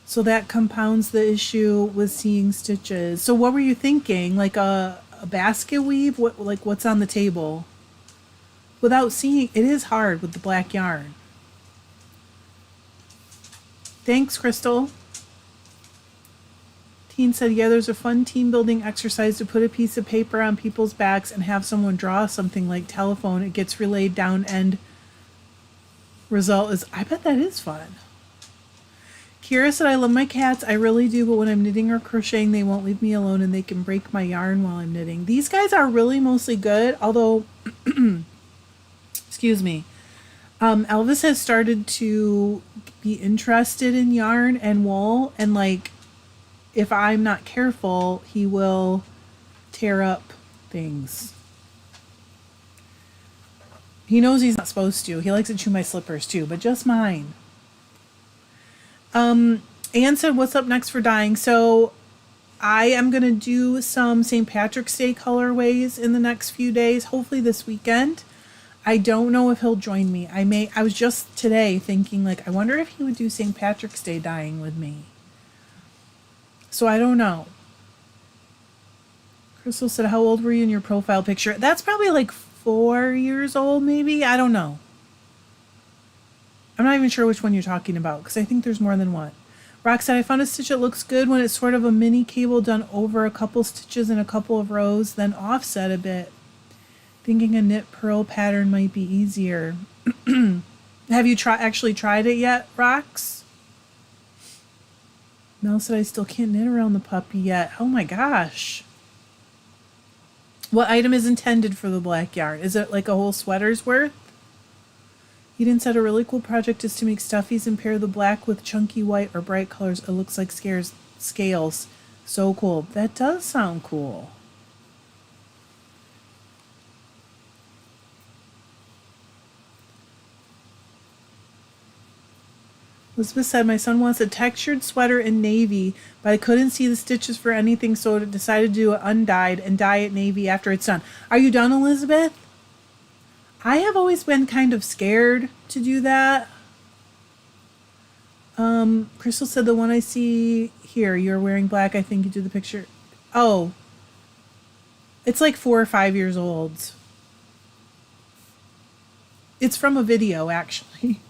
[SPEAKER 1] So that compounds the issue with seeing stitches. So what were you thinking? Like a basket weave? What's on the table? Without seeing, it is hard with the black yarn. Thanks, Crystal. Teen said, yeah, there's a fun team building exercise to put a piece of paper on people's backs and have someone draw something like telephone. It gets relayed down and result is, I bet that is fun. Kira said, I love my cats. I really do, but when I'm knitting or crocheting, they won't leave me alone and they can break my yarn while I'm knitting. These guys are really mostly good, although, excuse me, Elvis has started to be interested in yarn and wool, and like, if I'm not careful, he will tear up things. He knows he's not supposed to. He likes to chew my slippers too, but just mine. Anne said, what's up next for dyeing? So I am going to do some St. Patrick's Day colorways in the next few days, hopefully this weekend. I don't know if he'll join me. I was just today thinking, like, I wonder if he would do St. Patrick's Day dyeing with me. So I don't know. Crystal said, how old were you in your profile picture? That's probably like 4 years old, maybe. I don't know. I'm not even sure which one you're talking about because I think there's more than one. Rock said, I found a stitch that looks good when it's sort of a mini cable done over a couple stitches in a couple of rows, then offset a bit. Thinking a knit purl pattern might be easier. Have you actually tried it yet, Rox? Mel said, I still can't knit around the puppy yet. Oh my gosh. What item is intended for the black yarn? Is it like a whole sweater's worth? Eden said, a really cool project is to make stuffies and pair the black with chunky white or bright colors. It looks like scales. So cool. That does sound cool. Elizabeth said, my son wants a textured sweater in navy, but I couldn't see the stitches for anything, so I decided to do it undyed and dye it navy after it's done. Are you done, Elizabeth? I have always been kind of scared to do that. Crystal said, the one I see here, you're wearing black, I think you do the picture. Oh, it's like 4 or 5 years old. It's from a video, actually.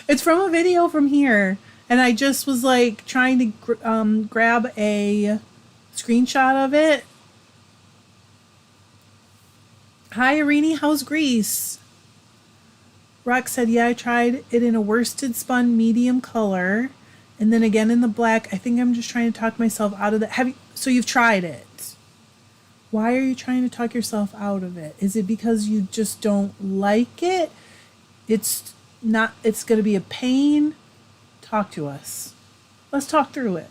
[SPEAKER 1] It's from a video from here, and I just was like trying to grab a screenshot of it. Hi, Irene, how's Greece? Rock said, yeah, I tried it in a worsted spun medium color, and then again in the black. I think I'm just trying to talk myself out of that. So you've tried it. Why are you trying to talk yourself out of it? Is it because you just don't like it? It's going to be a pain. Talk to us. Let's talk through it.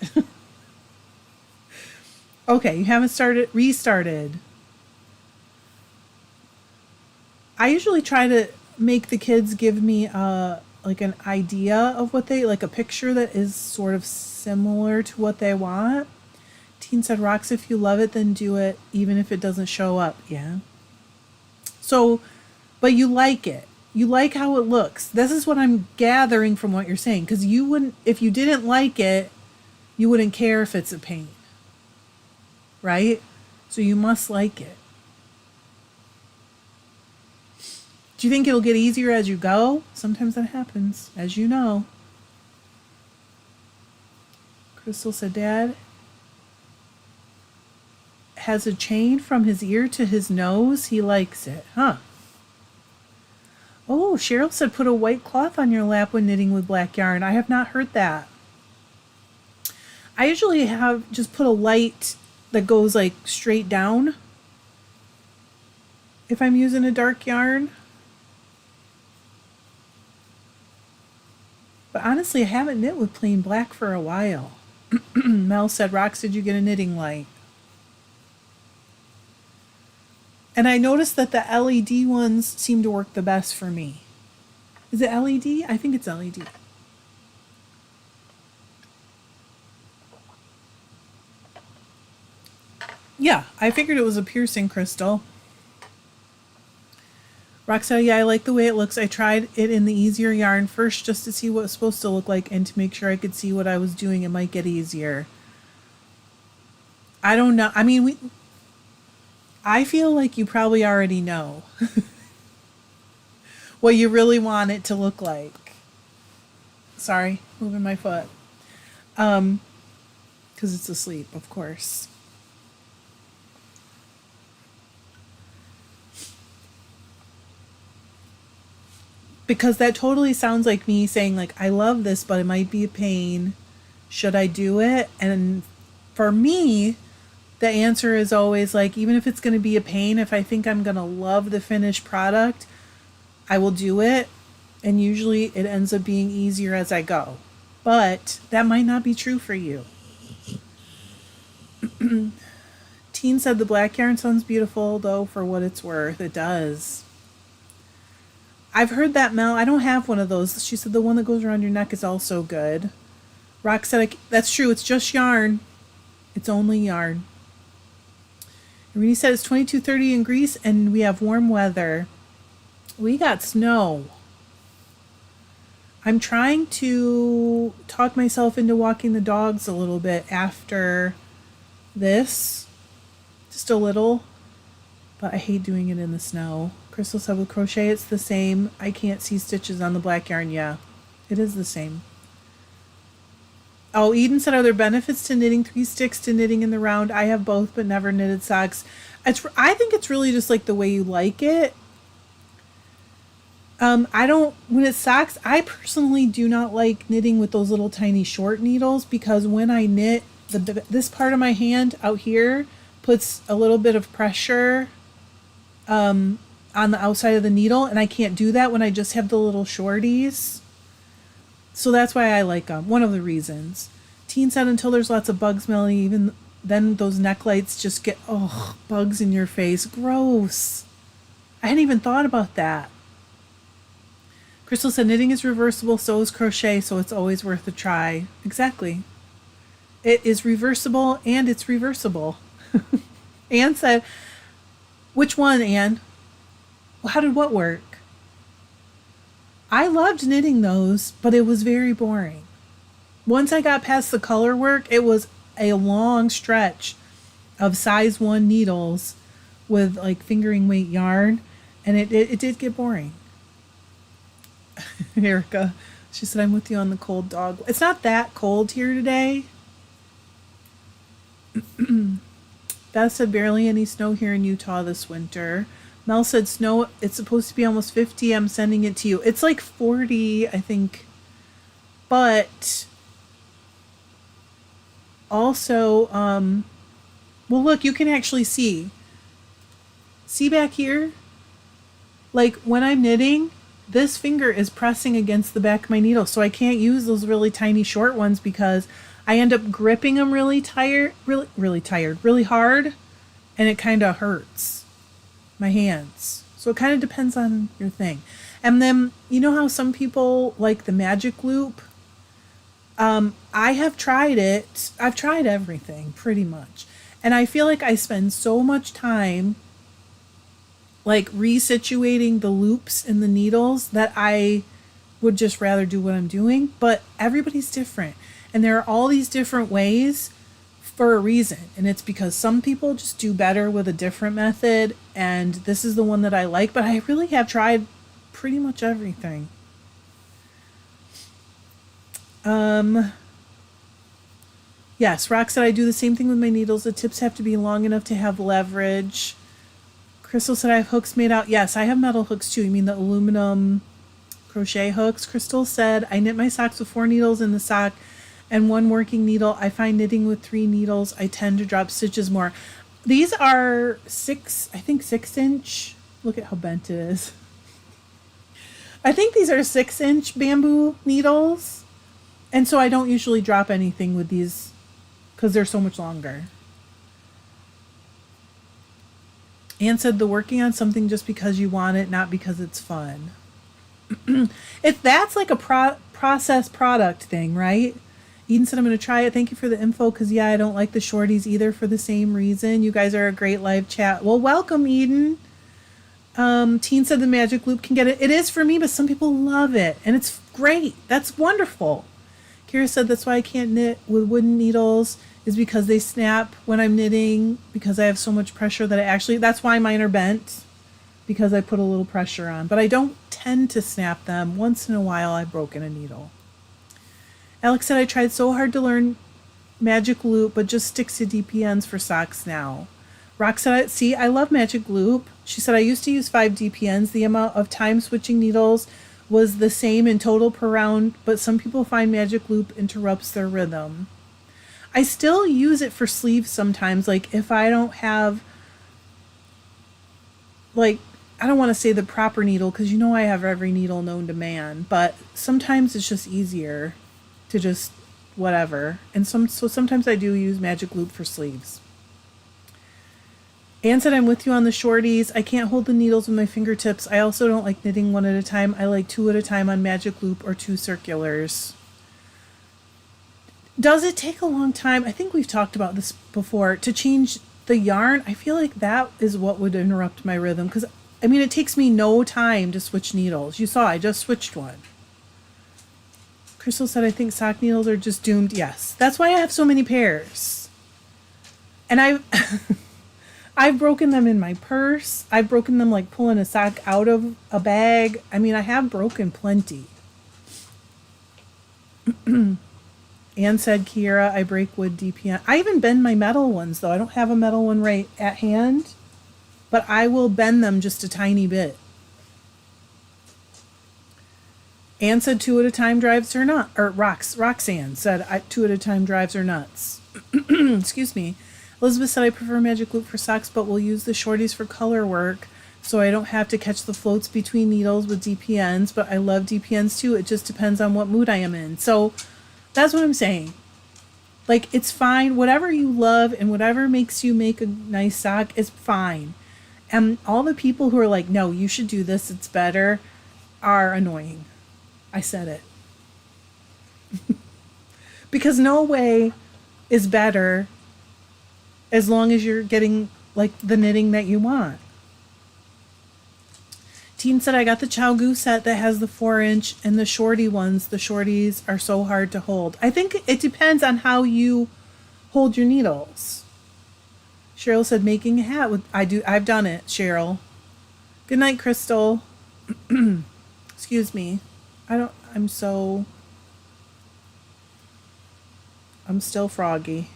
[SPEAKER 1] Okay, you haven't restarted. I usually try to make the kids give me like an idea of what they like, a picture that is sort of similar to what they want. Teen said, Rox, if you love it, then do it, even if it doesn't show up. Yeah. So, but you like it. You like how it looks. This is what I'm gathering from what you're saying. Because you wouldn't, if you didn't like it, you wouldn't care if it's a pain. Right? So you must like it. Do you think it'll get easier as you go? Sometimes that happens, as you know. Crystal said, Dad has a chain from his ear to his nose. He likes it. Huh. Oh, Cheryl said, put a white cloth on your lap when knitting with black yarn. I have not heard that. I usually have just put a light that goes like straight down if I'm using a dark yarn. But honestly, I haven't knit with plain black for a while. Mel said, Rox, did you get a knitting light? And I noticed that the LED ones seem to work the best for me. Is it LED? I think it's LED. Yeah, I figured it was a piercing crystal. Roxana, yeah, I like the way it looks. I tried it in the easier yarn first just to see what it's supposed to look like and to make sure I could see what I was doing. It might get easier. I don't know. I mean, I feel like you probably already know what you really want it to look like. Sorry, moving my foot. Because it's asleep, of course. Because that totally sounds like me saying like, I love this, but it might be a pain. Should I do it? And for me, the answer is always like, even if it's going to be a pain, if I think I'm going to love the finished product, I will do it. And usually it ends up being easier as I go. But that might not be true for you. Teen said the black yarn sounds beautiful, though, for what it's worth. It does. I've heard that, Mel. I don't have one of those. She said the one that goes around your neck is also good. Rock said, that's true. It's just yarn. It's only yarn. Irene said it's 22:30 in Greece and we have warm weather. We got snow. I'm trying to talk myself into walking the dogs a little bit after this. Just a little. But I hate doing it in the snow. Crystal said with crochet it's the same. I can't see stitches on the black yarn. Yeah, it is the same. Oh, Eden said, are there benefits to knitting 3 sticks to knitting in the round? I have both, but never knitted socks. I think it's really just like the way you like it. When it's socks, I personally do not like knitting with those little tiny short needles because when I knit, this part of my hand out here puts a little bit of pressure on the outside of the needle, and I can't do that when I just have the little shorties. So that's why I like them. One of the reasons. Teen said until there's lots of bugs, Melanie, even then those neck lights just get, bugs in your face. Gross. I hadn't even thought about that. Crystal said knitting is reversible, so is crochet, so it's always worth a try. Exactly. It is reversible and it's reversible. Anne said, which one, Anne? Well, how did what work? I loved knitting those, but it was very boring. Once I got past the color work, it was a long stretch of size 1 needles with like fingering weight yarn, and it did get boring. Erica, she said, I'm with you on the cold dog. It's not that cold here today. Beth said barely any snow here in Utah this winter. Mel said snow, it's supposed to be almost 50. I'm sending it to you. It's like 40, I think. But also, well, look, you can actually see. See back here? Like when I'm knitting, this finger is pressing against the back of my needle. So I can't use those really tiny short ones because I end up gripping them really hard. And it kind of hurts my hands. So it kind of depends on your thing. And then, you know how some people like the magic loop? I have tried it. I've tried everything pretty much. And I feel like I spend so much time like resituating the loops in the needles that I would just rather do what I'm doing. But everybody's different. And there are all these different ways for a reason. And it's because some people just do better with a different method. And this is the one that I like. But I really have tried pretty much everything. Yes, Rock said I do the same thing with my needles. The tips have to be long enough to have leverage. Crystal said I have hooks made out. Yes, I have metal hooks too. You mean the aluminum crochet hooks? Crystal said I knit my socks with 4 needles in the sock and 1 working needle. I find knitting with 3 needles, I tend to drop stitches more. These are 6-inch. Look at how bent it is. I think these are 6-inch bamboo needles. And so I don't usually drop anything with these because they're so much longer. Anne said the working on something just because you want it, not because it's fun. That's like a process product thing, right? Eden said, I'm going to try it. Thank you for the info because, yeah, I don't like the shorties either for the same reason. You guys are a great live chat. Well, welcome, Eden. Teen said the magic loop can get it. It is for me, but some people love it, and it's great. That's wonderful. Kira said that's why I can't knit with wooden needles is because they snap when I'm knitting because I have so much pressure that that's why mine are bent, because I put a little pressure on. But I don't tend to snap them. Once in a while I've broken a needle. Alex said I tried so hard to learn magic loop, but just sticks to DPNs for socks now. Rock said, see, I love magic loop. She said I used to use 5 DPNs. The amount of time switching needles was the same in total per round, but some people find magic loop interrupts their rhythm. I still use it for sleeves sometimes. Like if I don't have, like, I don't want to say the proper needle because I have every needle known to man, but sometimes it's just easier to just whatever. And so sometimes I do use magic loop for sleeves. Anne said, I'm with you on the shorties. I can't hold the needles with my fingertips. I also don't like knitting one at a time. I like 2 at a time on magic loop or 2 circulars. Does it take a long time? I think we've talked about this before. To change the yarn, I feel like that is what would interrupt my rhythm. Because, it takes me no time to switch needles. You saw, I just switched one. Crystal said, I think sock needles are just doomed. Yes, that's why I have so many pairs. And I've broken them in my purse. I've broken them like pulling a sock out of a bag. I have broken plenty. Anne said, Kiera, I break wood DPN. I even bend my metal ones, though. I don't have a metal one right at hand, but I will bend them just a tiny bit. Anne said 2 at a time drives are not, or Roxanne said 2 at a time drives are nuts. Excuse me. Elizabeth said, I prefer magic loop for socks, but will use the shorties for color work so I don't have to catch the floats between needles with DPNs, but I love DPNs too. It just depends on what mood I am in. So that's what I'm saying. Like, it's fine. Whatever you love and whatever makes you make a nice sock is fine. And all the people who are like, no, you should do this, it's better, are annoying. I said it. Because no way is better as long as you're getting like the knitting that you want. Teen said, I got the Chow Goo set that has the 4-inch and the shorty ones. The shorties are so hard to hold. I think it depends on how you hold your needles. Cheryl said, making a hat with, I've done it, Cheryl. Good night, Crystal. Excuse me. I'm still froggy.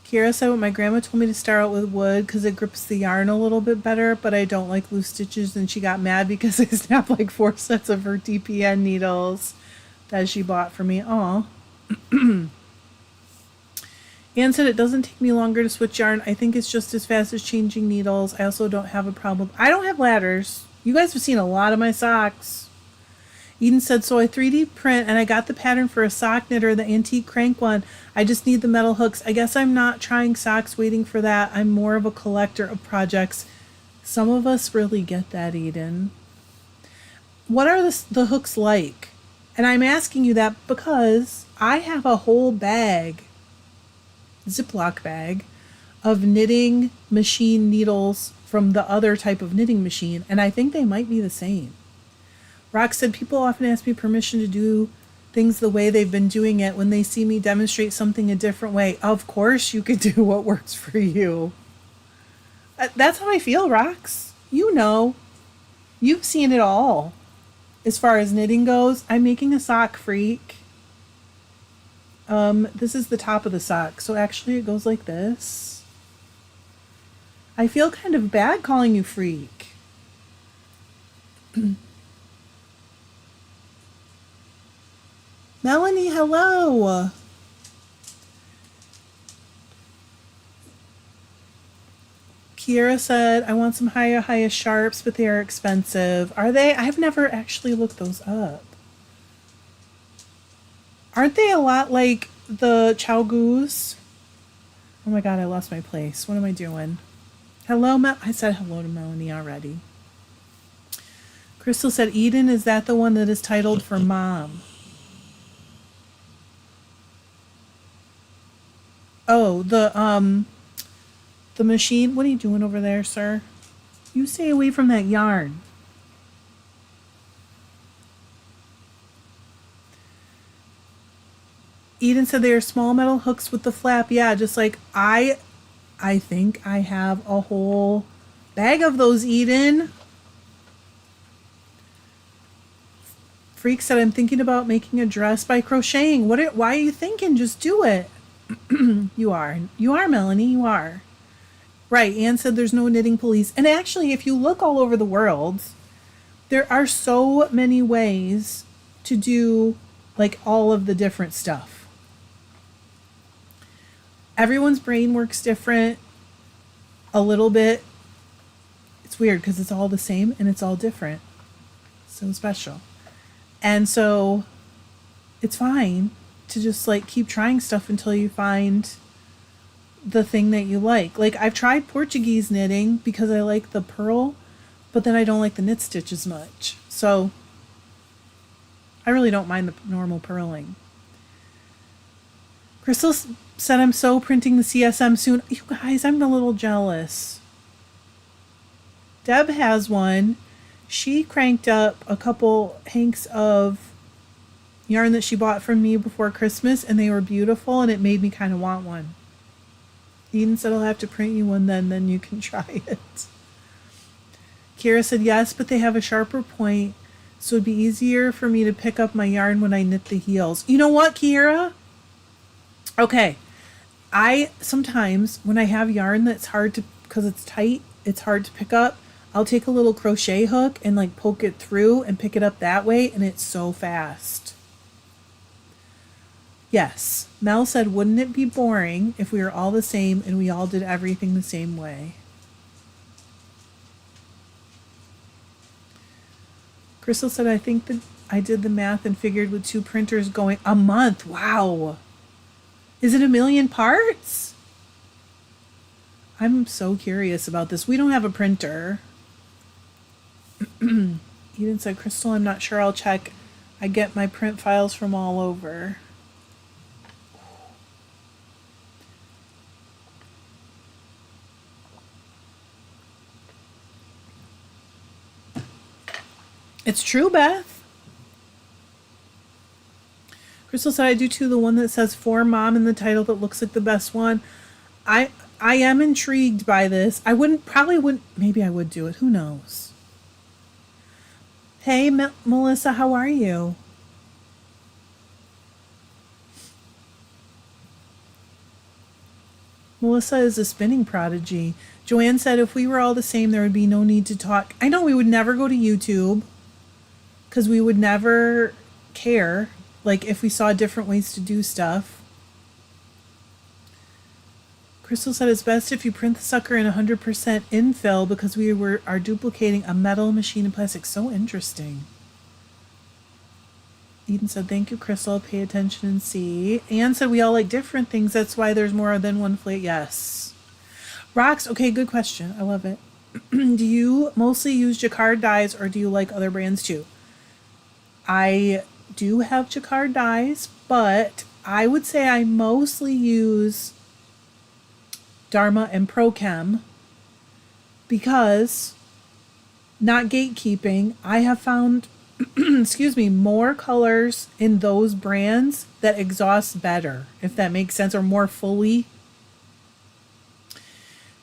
[SPEAKER 1] Kira said, my grandma told me to start out with wood because it grips the yarn a little bit better, but I don't like loose stitches, and she got mad because I snapped like 4 sets of her DPN needles that she bought for me. Aw. Anne said, it doesn't take me longer to switch yarn. I think it's just as fast as changing needles. I also don't have a problem. I don't have ladders. You guys have seen a lot of my socks. Eden said, so I 3D print and I got the pattern for a sock knitter, the antique crank one. I just need the metal hooks. I guess I'm not trying socks waiting for that. I'm more of a collector of projects. Some of us really get that, Eden. What are the hooks like? And I'm asking you that because I have a whole bag, Ziploc bag, of knitting machine needles from the other type of knitting machine, and I think they might be the same. Rox said, people often ask me permission to do things the way they've been doing it when they see me demonstrate something a different way. Of course you could do what works for you. That's how I feel, Rox. You know. You've seen it all. As far as knitting goes, I'm making a sock freak. This is the top of the sock. So actually it goes like this. I feel kind of bad calling you freak. Melanie, hello. Kiera said, I want some Haya sharps, but they are expensive. Are they? I've never actually looked those up. Aren't they a lot like the Chow Goos? Oh my god, I lost my place. What am I doing? Hello, I said hello to Melanie already. Crystal said, Eden, is that the one that is titled for Mom? Oh, the machine. What are you doing over there, sir? You stay away from that yarn. Eden said they are small metal hooks with the flap. Yeah, just like I think I have a whole bag of those, Eden. Freak said I'm thinking about making a dress by crocheting. Why are you thinking? Just do it. You are. You are, Melanie. You are. Right. Anne said there's no knitting police. And actually, if you look all over the world, there are so many ways to do like all of the different stuff. Everyone's brain works different a little bit. It's weird because it's all the same and it's all different. So special. And so it's fine to just like keep trying stuff until you find the thing that you like. Like I've tried Portuguese knitting because I like the purl, but then I don't like the knit stitch as much. So I really don't mind the normal purling. Crystal said I'm so printing the CSM soon. You guys, I'm a little jealous. Deb has one. She cranked up a couple hanks of yarn that she bought from me before Christmas, and they were beautiful, and it made me kind of want one. Eden said I'll have to print you one then you can try it. Kira said yes, but they have a sharper point, so it'd be easier for me to pick up my yarn when I knit the heels. You know what, Kira? Okay. I sometimes, when I have yarn that's hard to, because it's tight, it's hard to pick up, I'll take a little crochet hook and like poke it through and pick it up that way, and it's so fast. Yes. Mel said, wouldn't it be boring if we were all the same and we all did everything the same way? Crystal said, I think that I did the math and figured with 2 printers going a month. Wow. Is it 1 million parts? I'm so curious about this. We don't have a printer. Eden said, Crystal, I'm not sure. I'll check. I get my print files from all over. It's true, Beth. Crystal said, I do too. The one that says for mom in the title that looks like the best one. I am intrigued by this. Probably wouldn't, maybe I would do it. Who knows? Hey, Melissa, how are you? Melissa is a spinning prodigy. Joanne said if we were all the same, there would be no need to talk. I know we would never go to YouTube because we would never care. Like if we saw different ways to do stuff. Crystal said it's best if you print the sucker in 100% infill because we are duplicating a metal machine and plastic. So interesting. Eden said, thank you, Crystal. Pay attention and see. Anne said we all like different things. That's why there's more than one flavor. Yes. Rox, okay, good question. I love it. Do you mostly use Jacquard dyes or do you like other brands too? I do have Jacquard dyes, but I would say I mostly use Dharma and Prochem because, not gatekeeping, I have found more colors in those brands that exhaust better, if that makes sense, or more fully.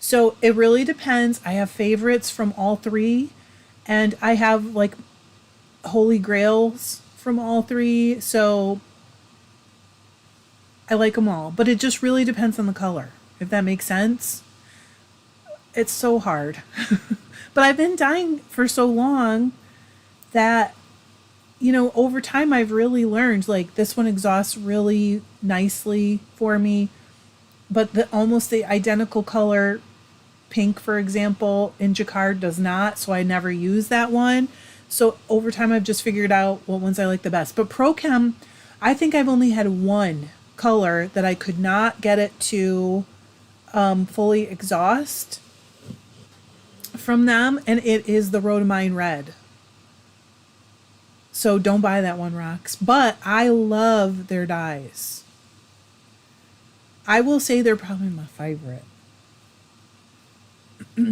[SPEAKER 1] So it really depends. I have favorites from all three, and I have like holy grails from all three. So I like them all, but it just really depends on the color, if that makes sense. It's so hard. But I've been dyeing for so long that, you know, over time I've really learned, like, this one exhausts really nicely for me, but almost the identical color, pink, for example, in Jacquard does not, so I never use that one. So over time I've just figured out what ones I like the best. But Prochem, I think I've only had one color that I could not get it to fully exhaust from them, and it is the Rhodamine Red. So don't buy that one, Rox. But I love their dyes. I will say they're probably my favorite.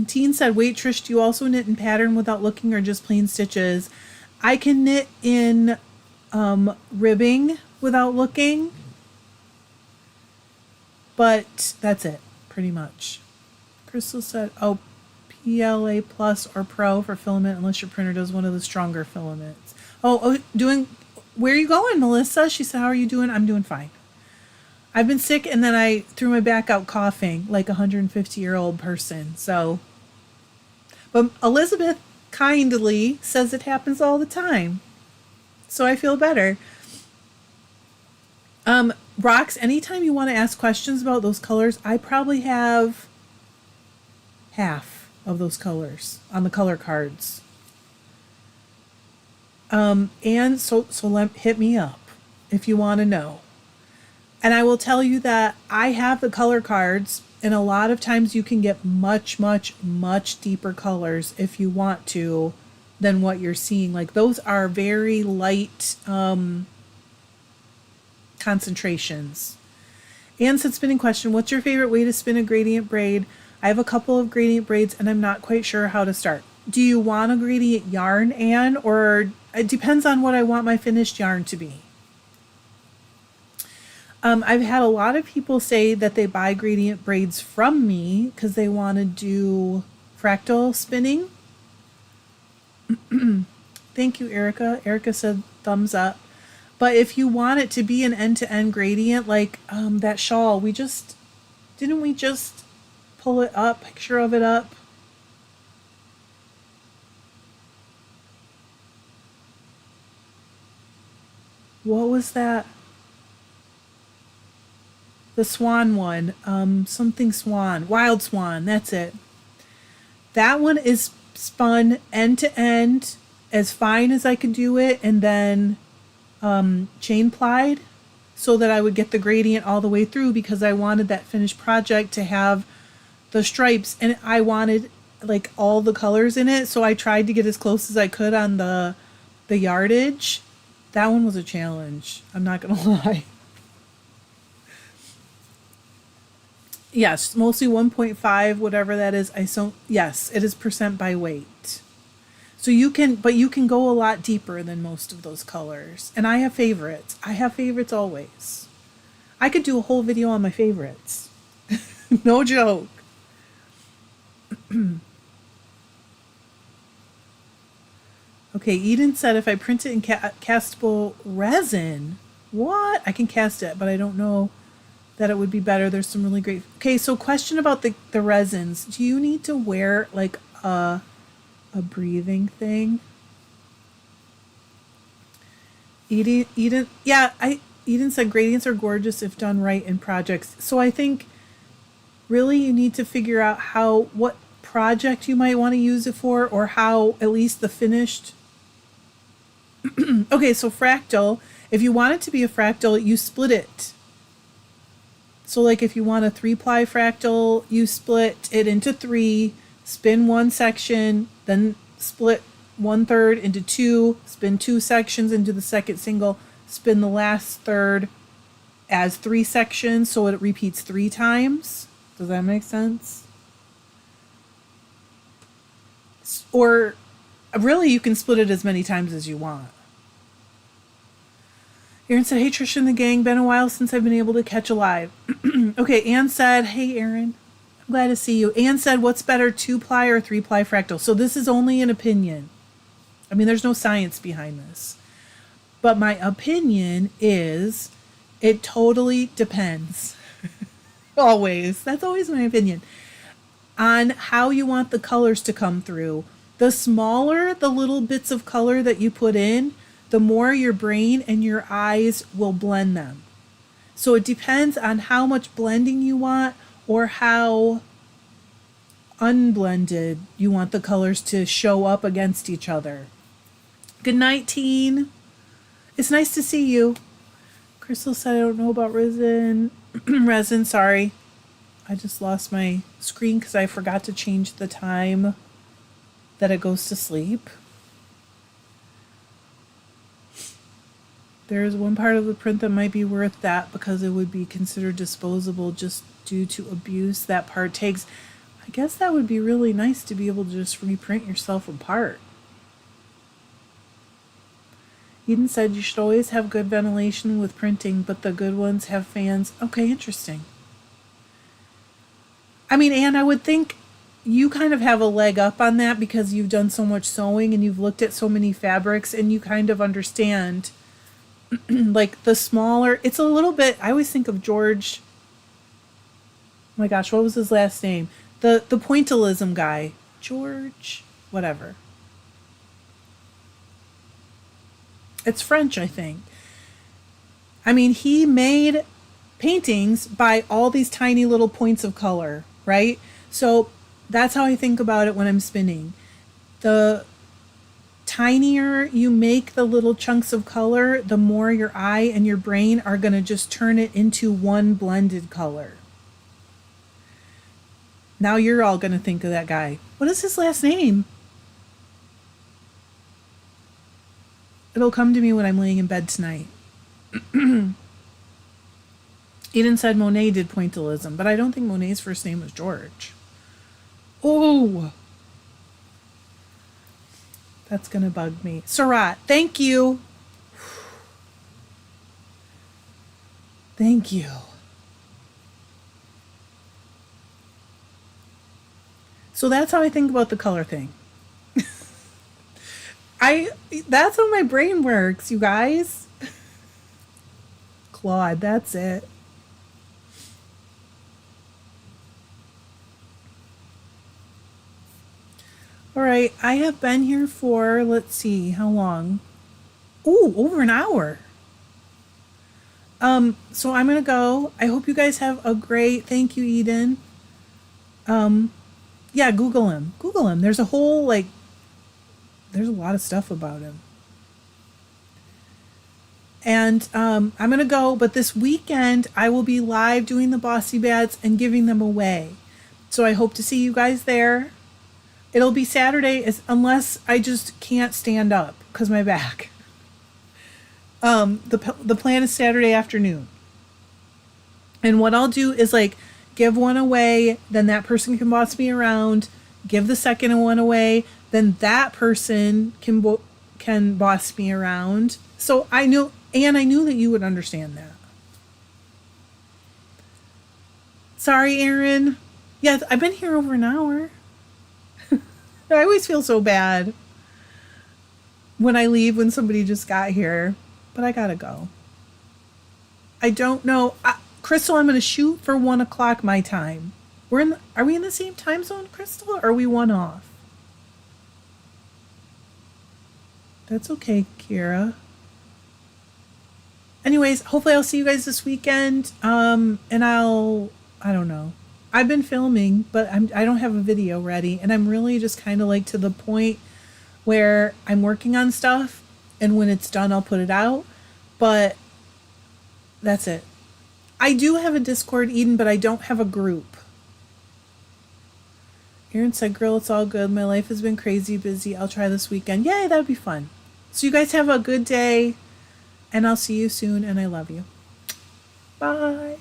[SPEAKER 1] Teen said, wait, Trish, do you also knit in pattern without looking or just plain stitches? I can knit in ribbing without looking, but that's it, pretty much. Crystal said, oh, PLA plus or pro for filament unless your printer does one of the stronger filaments. Where are you going, Melissa? She said, how are you doing? I'm doing fine. I've been sick and then I threw my back out coughing like a 150-year-old person. So, but Elizabeth kindly says it happens all the time. So I feel better. Rox, anytime you want to ask questions about those colors, I probably have half of those colors on the color cards. And so hit me up if you want to know. And I will tell you that I have the color cards, and a lot of times you can get much, much, much deeper colors if you want to than what you're seeing. Like those are very light concentrations. Anne said, spinning question, what's your favorite way to spin a gradient braid? I have a couple of gradient braids and I'm not quite sure how to start. Do you want a gradient yarn, Anne, or it depends on what I want my finished yarn to be? I've had a lot of people say that they buy gradient braids from me because they want to do fractal spinning. Thank you, Erica. Erica said thumbs up. But if you want it to be an end-to-end gradient, like that shawl, didn't we just pull it up, picture of it up? What was that? The swan one, something swan, wild swan, that's it. That one is spun end to end as fine as I could do it, and then chain plied so that I would get the gradient all the way through because I wanted that finished project to have the stripes, and I wanted like all the colors in it, so I tried to get as close as I could on the yardage. That one was a challenge, I'm not gonna lie. Yes, mostly 1.5, whatever that is. Yes, it is percent by weight. So you can go a lot deeper than most of those colors. And I have favorites. I have favorites always. I could do a whole video on my favorites. No joke. Okay, Eden said if I print it in castable resin, what? I can cast it, but I don't know that it would be better. There's some really great. Okay, so question about the resins. Do you need to wear like a breathing thing? Eden said gradients are gorgeous if done right in projects. So I think really you need to figure out what project you might want to use it for, or how at least the finished. Okay, so fractal, if you want it to be a fractal, you split it. So like if you want a 3-ply fractal, you split it into 3, spin one section, then split 1/3 into 2, spin 2 sections into the second single, spin the last third as 3 sections so it repeats 3 times. Does that make sense? Or really you can split it as many times as you want. Aaron said, hey, Trish and the gang, been a while since I've been able to catch a live. Okay, Ann said, hey, Aaron, I'm glad to see you. Ann said, what's better, 2-ply or 3-ply fractal? So this is only an opinion. I mean, there's no science behind this. But my opinion is it totally depends. Always. That's always my opinion. On how you want the colors to come through. The smaller the little bits of color that you put in, the more your brain and your eyes will blend them. So it depends on how much blending you want or how unblended you want the colors to show up against each other. Good night, teen. It's nice to see you. Crystal said, I don't know about resin. Resin, sorry. I just lost my screen because I forgot to change the time that it goes to sleep. There is one part of the print that might be worth that because it would be considered disposable just due to abuse that part takes. I guess that would be really nice to be able to just reprint yourself apart. Eden said you should always have good ventilation with printing, but the good ones have fans. Okay, interesting. I mean, Anne, I would think you kind of have a leg up on that because you've done so much sewing and you've looked at so many fabrics and you kind of understand like the smaller, it's a little bit, I always think of George, oh my gosh, what was his last name? The pointillism guy. George, whatever. It's French, I think. I mean, he made paintings by all these tiny little points of color, right? So that's how I think about it when I'm spinning. The tinier you make the little chunks of color, the more your eye and your brain are going to just turn it into one blended color. Now you're all going to think of that guy. What is his last name? It'll come to me when I'm laying in bed tonight. Eden said Monet did pointillism, but I don't think Monet's first name was George. Oh, that's going to bug me. Surat, thank you. Thank you. So that's how I think about the color thing. That's how my brain works, you guys. Claude, that's it. All right, I have been here for, let's see, how long? Ooh, over an hour. So I'm gonna go. I hope you guys have a great, thank you, Eden. Yeah, Google him. Google him. There's a whole, like, there's a lot of stuff about him. And I'm going to go, but this weekend I will be live doing the Bossy Bads and giving them away. So I hope to see you guys there. It'll be Saturday unless I just can't stand up because my back. The plan is Saturday afternoon. And what I'll do is like give one away, then that person can boss me around, give the second one away, then that person can boss me around. So I knew that you would understand that. Sorry, Aaron. Yeah, I've been here over an hour. I always feel so bad when I leave when somebody just got here, but I gotta go. I don't know. Crystal, I'm going to shoot for 1 o'clock my time. Are we in the same time zone, Crystal, or are we one off? That's okay, Kira. Anyways, hopefully I'll see you guys this weekend. And I don't know. I've been filming, but I don't have a video ready. And I'm really just kind of like to the point where I'm working on stuff. And when it's done, I'll put it out. But that's it. I do have a Discord, Eden, but I don't have a group. Aaron said, girl, it's all good. My life has been crazy busy. I'll try this weekend. Yay, that would be fun. So you guys have a good day. And I'll see you soon. And I love you. Bye.